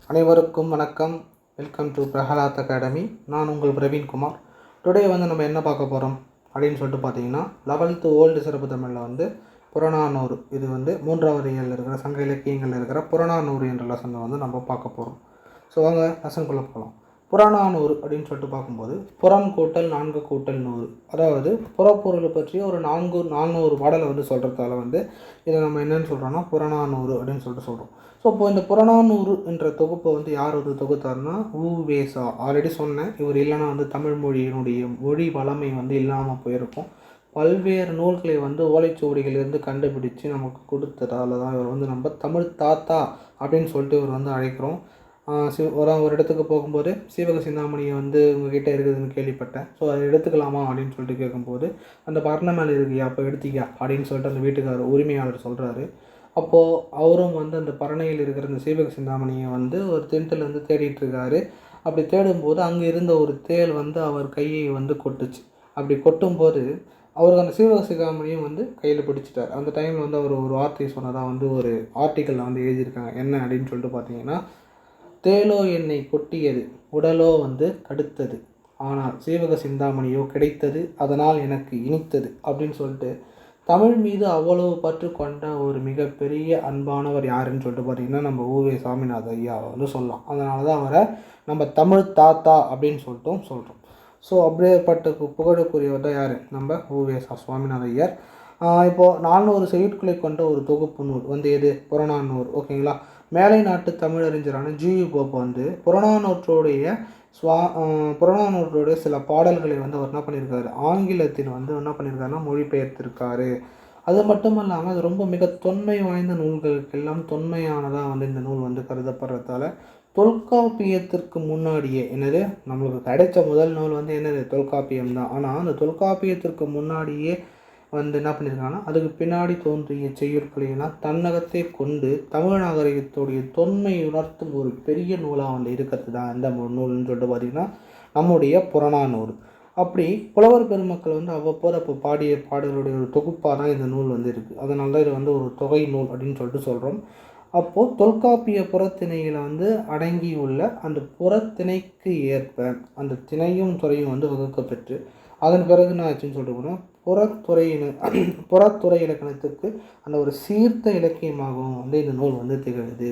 அனைவருக்கும் வணக்கம். Welcome to Prahlad academy. நான் உங்கள் பிரவீன்குமார். டுடே நம்ம என்ன பார்க்க போகிறோம் அப்படின்னு சொல்லிட்டு பார்த்தீங்கன்னா, 11th ஓல்டு சிறப்பு தமிழில் புறநானூறு, இது 3வது இயலில் இருக்கிற சங்க இலக்கியங்களில் இருக்கிற புறநானூறு என்ற லெசனை நம்ம பார்க்க போகிறோம். ஸோ வாங்க லெசனுக்குள்ளே போகலாம். புறநானூறு அப்படின்னு சொல்லிட்டு பார்க்கும்போது, புறம் கூட்டல் 4 கூட்டல் 100, அதாவது புறப்பொருளை பற்றி ஒரு 400 பாடலை சொல்கிறதால இதை நம்ம என்னென்னு சொல்கிறோம்னா புறநானூறு அப்படின்னு சொல்லிட்டு சொல்கிறோம். ஸோ இப்போ இந்த புறநானூறு என்ற தொகுப்பை யார் தொகுத்தாருன்னா உ.வே.சா. ஆல்ரெடி சொன்னேன், இவர் இல்லைன்னா தமிழ் மொழியினுடைய மொழி வளமை இல்லாமல் போயிருக்கும். பல்வேறு நூல்களை ஓலைச்சுவடிகளிலிருந்து கண்டுபிடிச்சு நமக்கு கொடுத்ததால தான் இவர் நம்ம தமிழ் தாத்தா அப்படின்னு சொல்லிட்டு இவர் அழைக்கிறோம். ஒரு இடத்துக்கு போகும்போது சீவக சிந்தாமணியை உங்ககிட்ட இருக்குதுன்னு கேள்விப்பட்டேன், ஸோ அதை எடுத்துக்கலாமா அப்படின்னு சொல்லிட்டு கேட்கும்போது, அந்த பரண மேலே இருக்கியா, அப்போ எடுத்திக்கா அப்படின்னு சொல்லிட்டு அந்த வீட்டுக்காரர் உரிமையாளர் சொல்கிறாரு. அப்போது அவரும் அந்த பரணையில் இருக்கிற அந்த சீவக சிந்தாமணியை ஒரு திணத்துலேருந்து தேடிட்டுருக்காரு. அப்படி தேடும்போது அங்கே இருந்த ஒரு தேள் அவர் கையை கொட்டுச்சு. அப்படி கொட்டும்போது அவருக்கு அந்த சீவக சிந்தாமணியும் கையில் பிடிச்சிட்டார். அந்த டைமில் அவர் ஒரு வார்த்தை சொன்னதாக ஒரு ஆர்டிக்கலில் எழுதியிருக்காங்க. என்ன அப்படின்னு சொல்லிட்டு பார்த்தீங்கன்னா, தேளோ என்னை கொட்டியது, உடலோ கடுத்தது, ஆனால் சீவக சிந்தாமணியோ கிடைத்தது, அதனால் எனக்கு இனித்தது அப்படின்னு சொல்லிட்டு தமிழ் மீது அவ்வளவு பற்று கொண்ட ஒரு மிகப்பெரிய அன்பானவர் யாருன்னு சொல்லிட்டு பார்த்தீங்கன்னா நம்ம உ.வே. சாமிநாத ஐயாவை சொல்லலாம். அதனால தான் அவரை நம்ம தமிழ் தாத்தா அப்படின்னு சொல்லிட்டும் சொல்கிறோம். ஸோ அப்படியேப்பட்ட புகழுக்குரியவர் தான் யார், நம்ம உ.வே. சுவாமிநாத ஐயர். இப்போது 400 செய்யுட்களை கொண்ட ஒரு தொகுப்பு நூல் எது, புறநானூறு. ஓகேங்களா. மேலை நாட்டு தமிழறிஞரான ஜி.யு. போப் புறநானூற்றுடைய சில பாடல்களை அவர் என்ன பண்ணியிருக்காரு, ஆங்கிலத்தில் என்ன பண்ணியிருக்காருன்னா மொழிபெயர்த்திருக்காரு. அது மட்டும் இல்லாமல் அது ரொம்ப மிக தொன்மை வாய்ந்த நூல்களுக்கெல்லாம் தொன்மையானதாக இந்த நூல் கருதப்படுறதால தொல்காப்பியத்திற்கு முன்னாடியே, என்னது நம்மளுக்கு கிடைச்ச முதல் நூல் என்னது தொல்காப்பியம் தான். ஆனால் அந்த தொல்காப்பியத்திற்கு முன்னாடியே என்ன பண்ணியிருக்காங்கன்னா அதுக்கு பின்னாடி தோன்றிய செய்யுட்களையெல்லாம் தன்னகத்தை கொண்டு தமிழ் நாகரிகத்துடைய தொன்மை உணர்த்தும் ஒரு பெரிய நூலாக இருக்கிறது தான் இந்த நூல்னு சொல்லிட்டு பார்த்திங்கன்னா நம்முடைய புறநானூறு. அப்படி புலவர் பெருமக்கள் அவ்வப்போது அப்போ பாடிய பாடலுடைய ஒரு தொகுப்பாக தான் இந்த நூல் இருக்குது. அதனால தான் இது ஒரு தொகை நூல் அப்படின்னு சொல்லிட்டு சொல்கிறோம். அப்போது தொல்காப்பிய புறத்திணையில் அடங்கியுள்ள அந்த புறத்திணைக்கு ஏற்ப அந்த திணையும் துறையும் வகுக்கப்பெற்று அதன் பிறகு என்ன ஆச்சுன்னு சொல்லிட்டு போனால் புறத்துறை இலக்கணத்துக்கு அந்த ஒரு சீர்த்த இலக்கியமாகவும் இந்த நூல் திகழுது.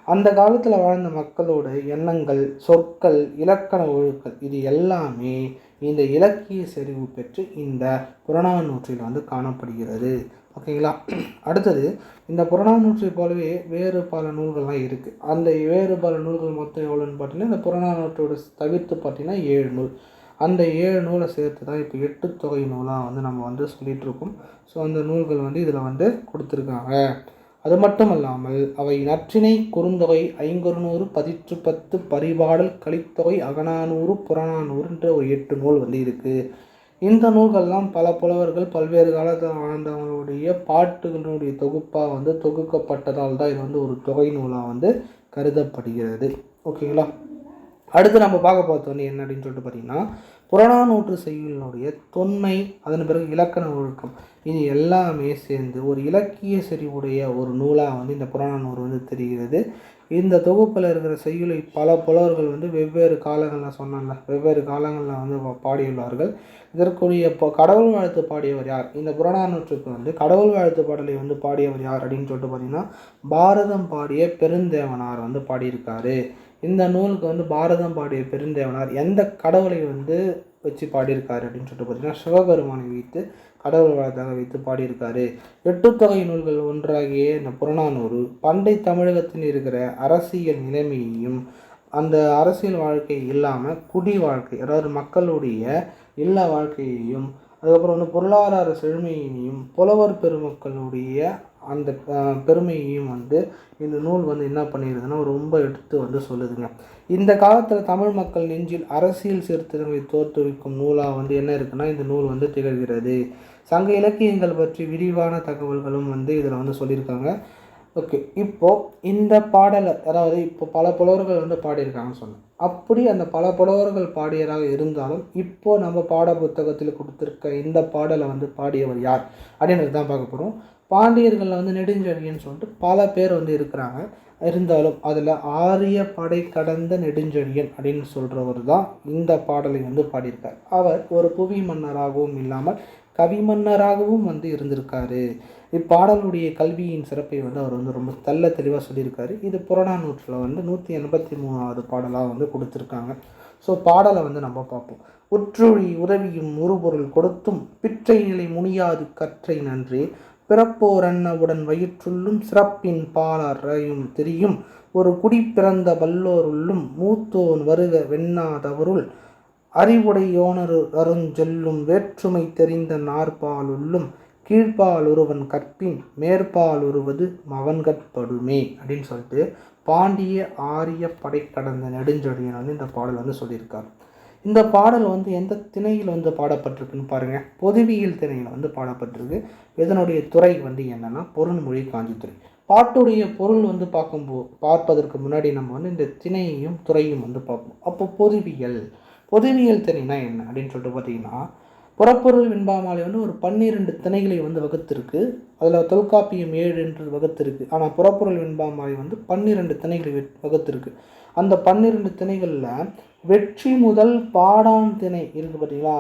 அந்த காலத்தில் வாழ்ந்த மக்களோட எண்ணங்கள், சொற்கள், இலக்கண ஒழுக்கள் இது எல்லாமே இந்த இலக்கிய செறிவு பெற்று இந்த புறநானூற்றில் காணப்படுகிறது. ஓகேங்களா. அடுத்தது இந்த புறநானூற்றை போலவே வேறு பல நூல்கள்லாம் இருக்குது. அந்த வேறு பல நூல்கள் மொத்தம் எவ்வளோன்னு பார்த்தீங்கன்னா, இந்த புறநானூற்றோட தவிர்த்து பார்த்தீங்கன்னா 7 நூல். அந்த 7 நூலை சேர்த்து தான் இப்போ 8 தொகை நூலாக நம்ம சொல்லிகிட்ருக்கோம். ஸோ அந்த நூல்கள் இதில் கொடுத்துருக்காங்க. அது மட்டும் இல்லாமல் அவை நற்றிணை, குறுந்தொகை, ஐங்குறுநூறு, பதிற்று 10, பரிபாடல், கலித்தொகை, அகநானூறு, புறநானூறுன்ற ஒரு 8 நூல் இருக்குது. இந்த நூல்கள்லாம் பல புலவர்கள் பல்வேறு காலத்தில் வாழ்ந்தவங்களுடைய பாட்டுகளுடைய தொகுப்பாக தொகுக்கப்பட்டதால் தான் இது ஒரு தொகை நூலாக கருதப்படுகிறது. ஓகேங்களா. அடுத்து நம்ம பார்க்க பார்த்தோன்னே என்ன அப்படின்னு சொல்லிட்டு பார்த்தீங்கன்னா, புறநானூற்று செய்யுளினுடைய தொன்மை, அதன் பிறகு இலக்கண ஒழுக்கம் இது எல்லாமே சேர்ந்து ஒரு இலக்கிய செறிவுடைய ஒரு நூலாக இந்த புறநானூறு தெரிகிறது. இந்த தொகுப்பில் இருக்கிற செய்யுளை பல புலவர்கள் வெவ்வேறு காலங்களில் சொன்னாங்க, வெவ்வேறு காலங்களில் பாடியுள்ளார்கள். இதற்குரிய கடவுள் வாழ்த்து பாடியவர் யார், இந்த புறநானூற்றுக்கு கடவுள் வாழ்த்து பாடலை பாடியவர் யார் அப்படின்னு சொல்லிட்டு பார்த்தீங்கன்னா, பாரதம் பாடிய பெருந்தேவனார் பாடியிருக்காரு. இந்த நூலுக்கு பாரதம் பாடிய பெருந்தேவனார் எந்த கடவுளை வச்சு பாடியிருக்காரு அப்படின்னு சொல்லிட்டு பார்த்தீங்கன்னா, சிவபெருமானை வைத்து கடவுள் வாழ்த்தாக வைத்து பாடியிருக்காரு. 8 தொகை நூல்கள் ஒன்றாகிய இந்த புறநானூறு பண்டை தமிழகத்தில் இருக்கிற அரசியல் நிலைமையையும் அந்த அரசியல் வாழ்க்கை இல்லாமல் குடி வாழ்க்கை, அதாவது மக்களுடைய இல்ல வாழ்க்கையையும், அதுக்கப்புறம் பொருளாதார செழுமையையும் புலவர் பெருமக்களுடைய அந்த பெருமையையும் இந்த நூல் என்ன பண்ணிடுதுன்னா ரொம்ப எடுத்து சொல்லுதுங்க. இந்த காலத்தில் தமிழ் மக்கள் நெஞ்சில் அரசியல் சீர்திருத்தங்களை தோற்றுவிக்கும் நூலாக என்ன இருக்குன்னா இந்த நூல் திகழ்கிறது. சங்க இலக்கியங்கள் பற்றி விரிவான தகவல்களும் இதில் சொல்லியிருக்காங்க. ஓகே. இப்போது இந்த பாடலை, அதாவது இப்போ பல புலவர்கள் பாடியிருக்காங்கன்னு சொன்னேன். அப்படி அந்த பல புலவர்கள் பாடியதாக இருந்தாலும் இப்போது நம்ம பாட புத்தகத்தில் கொடுத்துருக்க இந்த பாடலை பாடியவர் யார் அப்படின்றது தான் பார்க்க போகிறோம். பாண்டியர்களில் நெடுஞ்செழியன்னு சொல்லிட்டு பல பேர் இருக்கிறாங்க. இருந்தாலும் அதில் ஆரிய படை கடந்த நெடுஞ்செழியன் அப்படின்னு சொல்கிறவர் தான் இந்த பாடலை வந்து பாடியிருக்கார். அவர் ஒரு புவி மன்னராகவும் இல்லாமல் கவி மன்னராகவும் வந்து இருந்திருக்காரு. இப்பாடலுடைய கல்வியின் சிறப்பை வந்து அவர் வந்து ரொம்ப தெளிவாக சொல்லியிருக்காரு. இது புறநானூற்றில் வந்து 183வது பாடலாக வந்து கொடுத்துருக்காங்க. ஸோ பாடலை வந்து நம்ம பார்ப்போம். உற்றொழி உதவியும் ஒருபொருள் கொடுத்தும் பிற்றை நிலை முனியாது கற்றை நன்றே பிறப்போர் அன்னவுடன் வயிற்றுள்ளும் சிறப்பின் பாலறையும் தெரியும் ஒரு குடி பிறந்த வல்லோருள்ளும் மூத்தோன் வருக வெண்ணாதவருள் அறிவுடையோனரு அருஞ்செல்லும் வேற்றுமை தெரிந்த நாற்பாலுள்ளும் கீழ்ப்பால் ஒருவன் கற்பின் மேற்பால் ஒருவது மவன்கட்படுமே அப்படின்னு சொல்லிட்டு பாண்டிய ஆரிய படை கடந்த நெடுஞ்செழியன் வந்து இந்த பாடல் வந்து சொல்லியிருக்கார். இந்த பாடல் வந்து எந்த திணையில் வந்து பாடப்பட்டிருக்குன்னு பாருங்கள். பொதுவியல் திணையில் வந்து பாடப்பட்டிருக்கு. இதனுடைய துறை வந்து என்னென்னா பொருண்மொழி காஞ்சித்துறை. பாட்டுடைய பொருள் வந்து பார்ப்பதற்கு முன்னாடி நம்ம வந்து இந்த திணையையும் துறையும் வந்து பார்ப்போம். அப்போ பொதுவியல் திணைனா என்ன அப்படின்னு சொல்லிட்டு பார்த்தீங்கன்னா, புறப்பொருள் வெண்பாமாலை வந்து ஒரு 12 திணைகளை வந்து வகுத்திருக்கு. அதில் தொல்காப்பியம் 7 என்று வகுத்திருக்கு. ஆனால் புறப்பொருள் வெண்பாமாலை வந்து 12 திணைகளை வகுத்திருக்கு. அந்த 12 திணைகளில் வெற்றி முதல் பாடான் திணை இருக்குது பார்த்தீங்களா,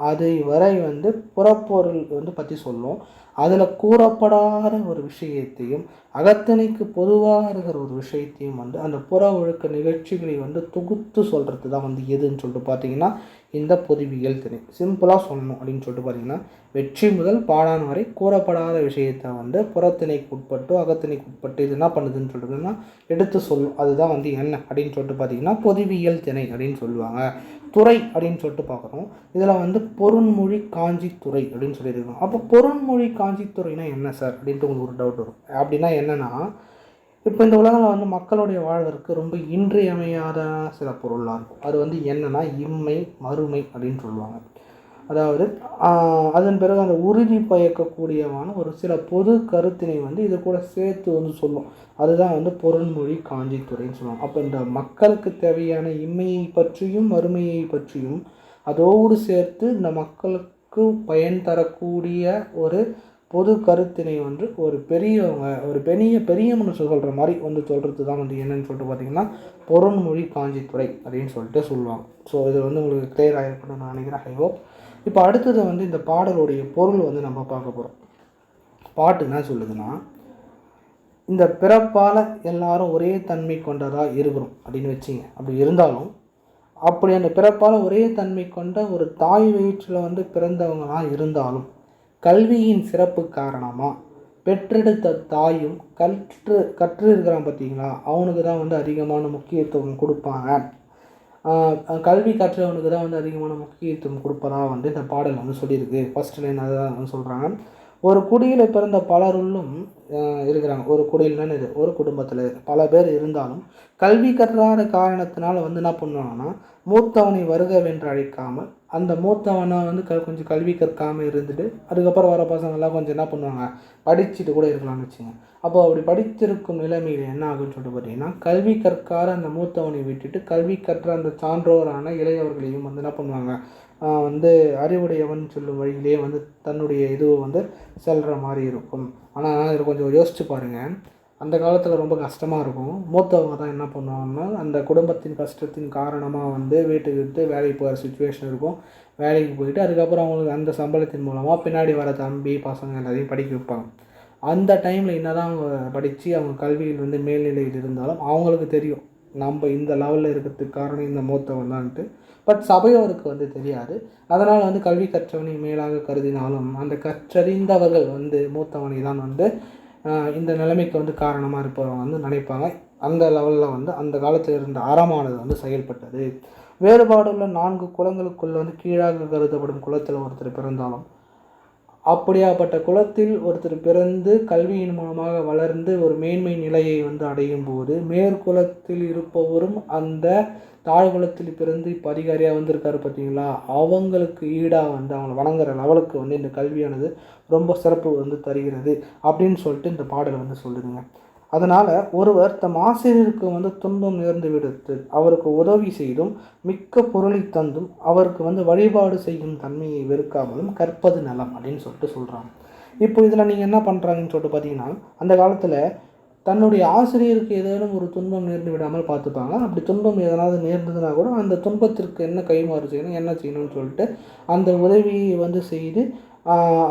அது வரை வந்து புறப்பொருள் வந்து பற்றி சொல்லும். அதில் கூறப்படாத ஒரு விஷயத்தையும் அகத்திணைக்கு பொதுவாக இருக்கிற ஒரு விஷயத்தையும் வந்து அந்த புற ஒழுக்க நிகழ்ச்சிகளை வந்து தொகுத்து சொல்கிறது தான் வந்து எதுன்னு சொல்லிட்டு பார்த்தீங்கன்னா இந்த பொதுவியல் திணை. சிம்பிளாக சொல்லணும் அப்படின்னு சொல்லிட்டு பார்த்தீங்கன்னா, வெற்றி முதல் பாடான் வரை கூறப்படாத விஷயத்தை வந்து புறத்திணைக்கு உட்பட்டு அகத்திணைக்கு உட்பட்டு இது என்ன பண்ணுதுன்னு சொல்லிட்டுன்னா எடுத்து சொல்லும். அதுதான் வந்து என்ன அப்படின்னு சொல்லிட்டு பார்த்தீங்கன்னா பொதுவியல் திணை அப்படின்னு சொல்லுவாங்க. துறை அப்படின்னு சொல்லிட்டு பார்க்குறோம். இதில் வந்து பொருண்மொழி காஞ்சித்துறை அப்படின்னு சொல்லியிருக்கோம். அப்போ பொருண்மொழி காஞ்சித்துறைனா என்ன சார் அப்படின்ட்டு உங்களுக்கு ஒரு டவுட் வரும். அப்படின்னா என்னென்னா, இப்போ இந்த உலகில் வந்து மக்களுடைய வாழ்வதற்கு ரொம்ப இன்றியமையாத சில பொருளாக இருக்கும். அது வந்து என்னென்னா இம்மை மறுமை அப்படின்னு சொல்லுவாங்க. அதாவது அதன் பிறகு அந்த உறுதி பயக்கக்கூடியமான ஒரு சில பொது கருத்தினை வந்து இது கூட சேர்த்து வந்து சொல்லும். அதுதான் வந்து பொருண்மொழி காஞ்சித்துறைன்னு சொல்லுவாங்க. அப்போ இந்த மக்களுக்கு தேவையான இம்மையை பற்றியும் மறுமையை பற்றியும் அதோடு சேர்த்து இந்த மக்களுக்கு பயன் தரக்கூடிய ஒரு பொது கருத்தினை வந்து ஒரு பெரியவங்க ஒரு பெரிய மனுஷன் சொல்கிற மாதிரி வந்து சொல்கிறது தான் வந்து என்னன்னு சொல்லிட்டு பார்த்தீங்கன்னா பொருண்மொழி காஞ்சித்துறை அப்படின்னு சொல்லிட்டு சொல்லுவாங்க. ஸோ இது வந்து உங்களுக்கு கிளியர் ஆகிருக்கணும்னு நான் நினைக்கிறேன். I hope. இப்போ அடுத்தது வந்து இந்த பாடலுடைய பொருள் வந்து நம்ம பார்க்க போகிறோம். பாட்டு என்ன சொல்லுதுன்னா, இந்த பிறப்பால் எல்லாரும் ஒரே தன்மை கொண்டதாக இருக்கிறோம் அப்படின்னு வச்சிங்க. அப்படி இருந்தாலும் அப்படி அந்த பிறப்பால் ஒரே தன்மை கொண்ட ஒரு தாய் வயிற்றில் வந்து பிறந்தவங்களாக இருந்தாலும் கல்வியின் சிறப்பு காரணமாக பெற்றெடுத்த தாயும் கற்று இருக்கிறான் பார்த்தீங்களா, அவனுக்கு தான் வந்து அதிகமான முக்கியத்துவம் கொடுப்பாங்க. கல்வி கற்றவனுக்கு தான் வந்து அதிகமான முக்கியத்துவம் கொடுப்பதாக வந்து இந்த பாடல் வந்து சொல்லியிருக்கு. ஃபர்ஸ்ட் லைன் அதுதான் வந்து சொல்கிறாங்க. ஒரு குடியில் பிறந்த பலருள்ளும் இருக்கிறாங்க. ஒரு குடியில்னு இது ஒரு குடும்பத்தில் பல பேர் இருந்தாலும் கல்வி கற்றாத காரணத்தினால வந்து என்ன பண்ணுவாங்கன்னா மூத்தவனை வருகவென்று அழைக்காமல் அந்த மூத்தவனை வந்து கொஞ்சம் கல்வி கற்காமல் இருந்துட்டு அதுக்கப்புறம் வர பசங்கள்லாம் கொஞ்சம் என்ன பண்ணுவாங்க படிச்சுட்டு கூட இருக்கலாம்னு வச்சுங்க. அப்போ அப்படி படித்திருக்கும் நிலைமையில் என்ன ஆகுன்னு சொல்லிட்டு பார்த்தீங்கன்னா, கல்வி கற்காத அந்த மூத்தவனை விட்டுட்டு கல்வி கற்ற அந்த சான்றோரான இளையவர்களையும் வந்து என்ன பண்ணுவாங்க வந்து அறிவுடையவன் சொல்லும் வழியிலே வந்து தன்னுடைய இதுவை வந்து செல்கிற மாதிரி இருக்கும். ஆனால் இதில் கொஞ்சம் யோசிச்சு பாருங்கள். அந்த காலத்தில் ரொம்ப கஷ்டமாக இருக்கும். மூத்தவங்க தான் என்ன பண்ணுவாங்கன்னா அந்த குடும்பத்தின் கஷ்டத்தின் காரணமாக வந்து வீட்டுக்கு விட்டு வேலைக்கு போகிற சுச்சுவேஷன் இருக்கும். வேலைக்கு போயிட்டு அதுக்கப்புறம் அவங்களுக்கு அந்த சம்பளத்தின் மூலமாக பின்னாடி வர தம்பி பசங்க எல்லாத்தையும் படிக்க வைப்பாங்க. அந்த டைமில் என்ன தான் அவங்க படித்து அவங்க கல்வியில் வந்து மேல்நிலையில் இருந்தாலும் அவங்களுக்கு தெரியும் நம்ம இந்த லெவலில் இருக்கிறதுக்கு காரணம் இந்த மூத்தவன் தான்ட்டு. பட் சபையோருக்கு வந்து தெரியாது. அதனால் வந்து கல்வி கற்றவனை மேலாக கருதினாலும் அந்த கற்றறிந்தவர்கள் வந்து மூத்தவனை தான் வந்து இந்த நிலைமைக்கு வந்து காரணமாக இருப்பவங்க வந்து நினைப்பாங்க. அந்த லெவலில் வந்து அந்த காலத்தில் இருந்த அறமானது வந்து செயல்பட்டது. வேறுபாடுள்ள 4 குலங்களுக்குள்ள வந்து கீழாக கருதப்படும் குலத்தில் ஒருத்தர் பிறந்தாலும் அப்படியாப்பட்ட குலத்தில் ஒருத்தர் பிறந்து கல்வியின் மூலமாக வளர்ந்து ஒரு மேன்மை நிலையை வந்து அடையும் போது மேற்குலத்தில் இருப்பவரும் அந்த தாழ்குலத்தில் பிறந்து இப்போ அதிகாரியாக வந்திருக்காரு பார்த்தீங்களா, அவங்களுக்கு ஈடாக வந்து அவங்களை வணங்குற லெவலுக்கு வந்து இந்த கல்வியானது ரொம்ப சிறப்பு வந்து தருகிறது அப்படின்னு சொல்லிட்டு இந்த பாடல் வந்து சொல்லுதுங்க. அதனால் ஒருவர் தம் ஆசிரியருக்கு வந்து துன்பம் நேர்ந்து விடுத்து அவருக்கு உதவி செய்தும் மிக்க பொருளை தந்தும் அவருக்கு வந்து வழிபாடு செய்யும் தன்மையை வெறுக்காமலும் கற்பது நலம் அப்படின்னு சொல்லிட்டு சொல்கிறாங்க. இப்போ இதில் நீங்கள் என்ன பண்ணுறாங்கன்னு சொல்லிட்டு பார்த்தீங்கன்னா, அந்த காலத்தில் தன்னுடைய ஆசிரியருக்கு ஏதேனும் ஒரு துன்பம் நேர்ந்து விடாமல் பார்த்துப்பாங்க. அப்படி துன்பம் எதனாவது நேர்ந்ததுன்னா கூட அந்த துன்பத்திற்கு என்ன கைமாறு செய்யணும், என்ன செய்யணும்னு சொல்லிட்டு அந்த உதவியை வந்து செய்து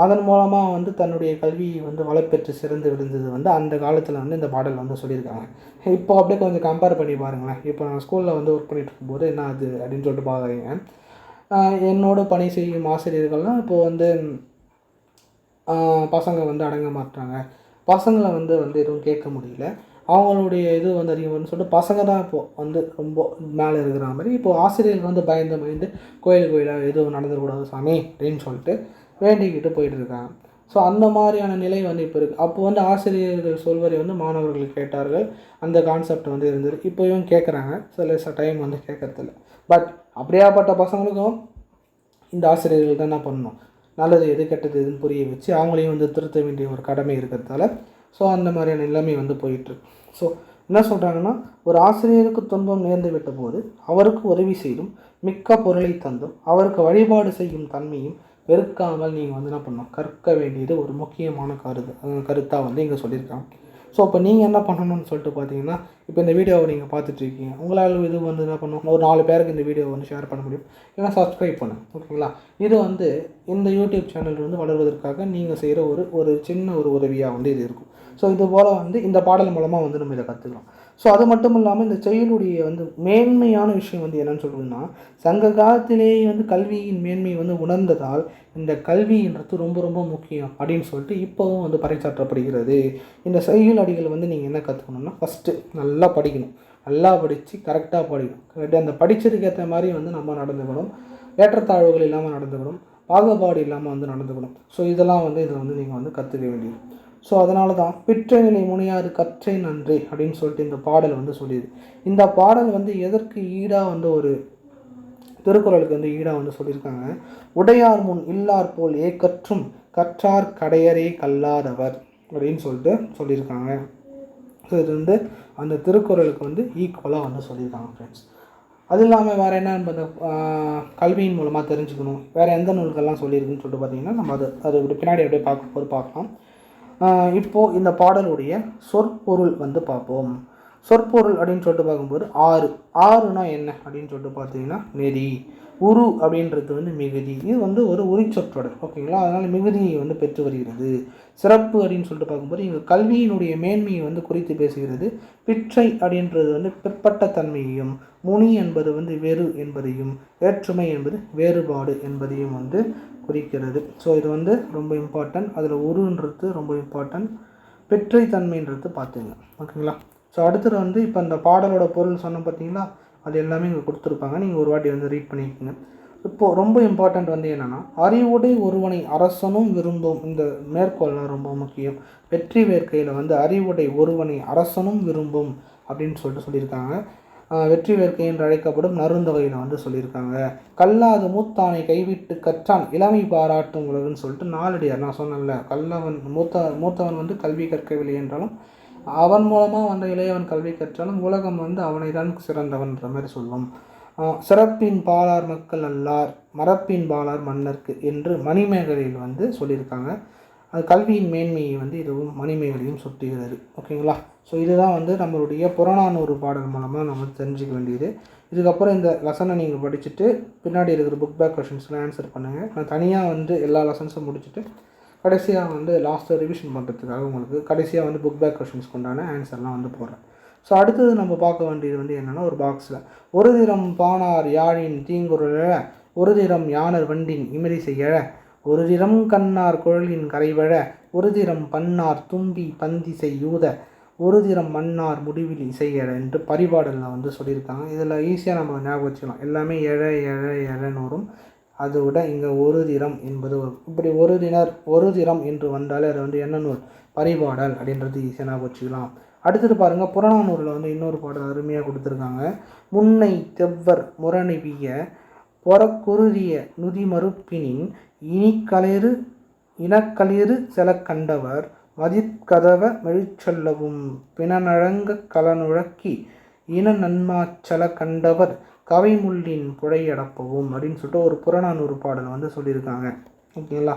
அதன் மூலமாக வந்து தன்னுடைய கல்வியை வந்து வளப்பெற்று சிறந்து விழுந்தது வந்து அந்த காலத்தில் வந்து இந்த பாடல் வந்து சொல்லியிருக்காங்க. இப்போ அப்படியே கொஞ்சம் கம்பேர் பண்ணி பாருங்களேன். இப்போ நான் ஸ்கூலில் வந்து ஒர்க் பண்ணிகிட்டு இருக்கும்போது என்ன அது அப்படின்னு சொல்லிட்டு பார்க்குறீங்க. என்னோட பணி செய்யும் ஆசிரியர்கள்லாம் இப்போது வந்து பசங்க வந்து அடங்க மாட்டாங்க, பசங்களை வந்து எதுவும் கேட்க முடியல, அவங்களுடைய இது வந்து அதிகம்னு சொல்லிட்டு பசங்க தான் இப்போது வந்து ரொம்ப மேலே இருக்கிற மாதிரி இப்போது ஆசிரியர்கள் வந்து பயந்து கோயிலாக எதுவும் நடந்துடக்கூடாது சாமி அப்படின்னு சொல்லிட்டு வேண்டிக்கிட்டு போயிட்டுருக்காங்க. ஸோ அந்த மாதிரியான நிலை வந்து இப்போ இருக்குது. அப்போ வந்து ஆசிரியர்கள் சொல்வதை வந்து மாணவர்கள் கேட்டார்கள், அந்த கான்செப்ட் வந்து இருந்தது. இப்போயும் கேட்குறாங்க, சில டைம் வந்து கேட்கறதில்ல. பட் அப்படியாப்பட்ட பசங்களுக்கும் இந்த ஆசிரியர்கள் தான் என்ன பண்ணணும், நல்லது எது கெட்டது எதுன்னு புரிய வச்சு அவங்களையும் வந்து திருத்த வேண்டிய ஒரு கடமை இருக்கிறதால ஸோ அந்த மாதிரியான நிலைமை வந்து போயிட்டுருக்கு. ஸோ என்ன சொல்கிறாங்கன்னா, ஒரு ஆசிரியருக்கு துன்பம் நேர்ந்து விட்ட போது அவருக்கு உதவி செய்தும் மிக்க பொருளை தந்தும் அவருக்கு வழிபாடு செய்யும் தன்மையும் வெறுக்காமல் நீங்கள் வந்து என்ன பண்ணணும், கற்க வேண்டியது ஒரு முக்கியமான கருத்தாக வந்து இங்கே சொல்லியிருக்காங்க. ஸோ இப்போ நீங்கள் என்ன பண்ணணும்னு சொல்லிட்டு பார்த்தீங்கன்னா, இப்போ இந்த வீடியோவை நீங்கள் பார்த்துட்ருக்கீங்க, உங்களால் இது வந்து என்ன பண்ணணும், ஒரு 4 பேருக்கு இந்த வீடியோவை வந்து ஷேர் பண்ண முடியும், இல்லைனா சப்ஸ்கிரைப் பண்ணுங்கள், ஓகேங்களா. இது வந்து இந்த யூடியூப் சேனல் வந்து வளர்வதற்காக நீங்கள் செய்கிற ஒரு சின்ன ஒரு உதவியாக வந்து இது இருக்கும். ஸோ இது போல் வந்து இந்த பாடல் மூலமாக வந்து நம்ம இதை கற்றுக்கலாம். ஸோ அது மட்டும் இல்லாமல் இந்த செயலுடைய வந்து மேன்மையான விஷயம் வந்து என்னென்னு சொல்கிறதுன்னா, சங்க காலத்திலேயே வந்து கல்வியின் மேன்மை வந்து உணர்ந்ததால் இந்த கல்வின்றது ரொம்ப ரொம்ப முக்கியம் அப்படின்னு சொல்லிட்டு இப்போவும் வந்து பறைசாற்றப்படுகிறது. இந்த செய்யுள் அடிகள் வந்து நீங்கள் என்ன கற்றுக்கணும்னா, ஃபஸ்ட்டு நல்லா படிக்கணும், நல்லா படித்து கரெக்டாக படிக்கணும், அந்த படித்ததுக்கு ஏற்ற மாதிரி வந்து நம்ம நடந்துக்கணும், ஏற்றத்தாழ்வுகள் இல்லாமல் நடந்துக்கணும், பாகுபாடு இல்லாமல் வந்து நடந்துக்கணும். ஸோ இதெல்லாம் வந்து இதில் வந்து நீங்கள் வந்து கற்றுக்க வேண்டியது. ஸோ அதனால தான் பிற்ற நிலை முனையாது கற்றை நன்றே அப்படின்னு சொல்லிட்டு இந்த பாடல் வந்து சொல்லியது. இந்த பாடல் வந்து எதற்கு ஈடாக வந்து ஒரு திருக்குறளுக்கு வந்து ஈடாக வந்து சொல்லியிருக்காங்க, உடையார் முன் இல்லார் போல் கற்றும் கற்றார் கடையரே கல்லாதவர் அப்படின்னு சொல்லிட்டு சொல்லியிருக்காங்க. ஸோ இது வந்து அந்த திருக்குறளுக்கு வந்து ஈக்குவலாக வந்து சொல்லியிருக்காங்க ஃப்ரெண்ட்ஸ். அது இல்லாமல் வேறு என்ன அந்த கல்வியின் மூலமாக தெரிஞ்சுக்கணும், வேறு எந்த நூல்கள்லாம் சொல்லியிருக்குன்னு சொல்லிட்டு பார்த்தீங்கன்னா நம்ம அது பின்னாடி அப்படியே பார்க்கலாம். இப்போது இந்த பாடலுடைய சொற்பொருள் வந்து பார்ப்போம். சொற்பொருள் அப்படின்னு சொல்லிட்டு பார்க்கும்போது ஆறுனா என்ன அப்படின்னு சொல்லிட்டு பார்த்தீங்கன்னா நெறி, உரு அப்படின்றது வந்து மிகுதி, இது வந்து ஒரு உரிச்சொற்றொடர், ஓகேங்களா. அதனால் மிகுதியை வந்து பெற்று வருகிறது. சிறப்பு அப்படின்னு சொல்லிட்டு பார்க்கும்போது இங்கே கல்வியினுடைய மேன்மையை வந்து குறித்து பேசுகிறது. பிற்றை அப்படின்றது வந்து பிற்பட்ட தன்மையையும், முனி என்பது வந்து வெறு என்பதையும், வேற்றுமை என்பது வேறுபாடு என்பதையும் வந்து குறிக்கிறது. ஸோ இது வந்து ரொம்ப இம்பார்ட்டன்ட். அதில் உருன்றது ரொம்ப இம்பார்ட்டன்ட், பெற்றை தன்மைன்றது பார்த்துங்க, ஓகேங்களா. ஸோ அடுத்தது வந்து இப்போ இந்த பாடலோட பொருள் சொன்ன பார்த்தீங்களா, அது எல்லாமே இங்கே கொடுத்துருப்பாங்க, நீங்கள் ஒரு வாட்டி வந்து ரீட் பண்ணிக்கோங்க. இப்போது ரொம்ப இம்பார்ட்டண்ட் வந்து என்னென்னா, அறிவுடை ஒருவனை அரசனும் விரும்பும், இந்த மேற்கோள்லாம் ரொம்ப முக்கியம். வெற்றி வேர்க்கையில் வந்து அறிவுடை ஒருவனை அரசனும் விரும்பும் அப்படின்னு சொல்லிட்டு சொல்லியிருக்காங்க. வெற்றி வேர்க்கை என்று அழைக்கப்படும் நருந்தவையில் வந்து சொல்லியிருக்காங்க. கல்லாது மூத்தானை கைவிட்டு கற்றான் இளமை பாராட்டும் உலகுன்னு சொல்லிட்டு 4 அடியார் நான் சொன்னேன்ல, மூத்தவன் வந்து கல்வி கற்கவில்லை என்றாலும் அவன் மூலமாக வந்த இளையவன் கல்வி கற்றாலும் உலகம் வந்து அவனை தான் சிறந்தவன்ற மாதிரி சொல்லும். சிறப்பின் பாலார் மக்கள் அல்லார், மரப்பின் பாலார் மன்னர்க்கு என்று மணிமேகலையில் வந்து சொல்லியிருக்காங்க. அது கல்வியின் மேன்மையை வந்து இதுவும் மணிமேகலையும் சுட்டுகிறது, ஓகேங்களா. ஸோ இதுதான் வந்து நம்மளுடைய புறநானூறு பாடல் மூலமாக நம்ம தெரிஞ்சுக்க வேண்டியது. இதுக்கப்புறம் இந்த லெசனை நீங்கள் படிச்சுட்டு பின்னாடி இருக்கிற புக் பேக் கொஷின்ஸ்லாம் ஆன்சர் பண்ணுங்கள். நான் தனியாக வந்து எல்லா லெசன்ஸும் முடிச்சுட்டு கடைசியாக வந்து லாஸ்ட்டு ரிவிஷன் பண்ணுறதுக்காக உங்களுக்கு கடைசியாக வந்து புக் பேக் கொஷின்ஸ்க்கு உண்டான ஆன்சர்லாம் வந்து போடுறேன். ஸோ அடுத்தது நம்ம பார்க்க வேண்டியது வந்து என்னென்னா, ஒரு பாக்ஸில் ஒரு திறம் பானார் யாழின் தீங்குருள, ஒரு திறம் யானர் வண்டின் இமரி செய்ய, ஒரு திறம் கண்ணார் குழலின் கரைவழ, ஒரு திறம் பன்னார் தும்பி பந்தி செய்யூத, ஒரு திறம் மன்னார் முடிவில் இசையழ என்று பரிபாடலில் வந்து சொல்லியிருக்காங்க. இதில் ஈஸியாக நம்ம ஞாபகம் வச்சுக்கலாம், எல்லாமே எழன்னு வரும். அதை விட இங்கே ஒரு திறம் என்பது இப்படி ஒரு திறம் என்று வந்தாலே அது வந்து என்ன நூல், பரிபாடல் அப்படின்றது ஈஸியாக ஞாபகம் வச்சுக்கலாம். அடுத்தது பாருங்கள், புறநானூரில் வந்து இன்னொரு பாடல் அருமையாக கொடுத்துருக்காங்க. முன்னை தெவ்வர் முரணிவிய பொறக்குருதிய நுதி மறுப்பினின் இனக்களிறு செல கண்டவர் மதிற்கதவ மெழிச்சொல்லவும் பிணநழங்க கலனுழக்கி இன நன்மாச்சல கண்டவர் கவைமுள்ளின் புழையடப்பவும் அப்படின்னு சொல்லிட்டு ஒரு புறநானூறு பாடல் வந்து சொல்லியிருக்காங்க, ஓகேங்களா.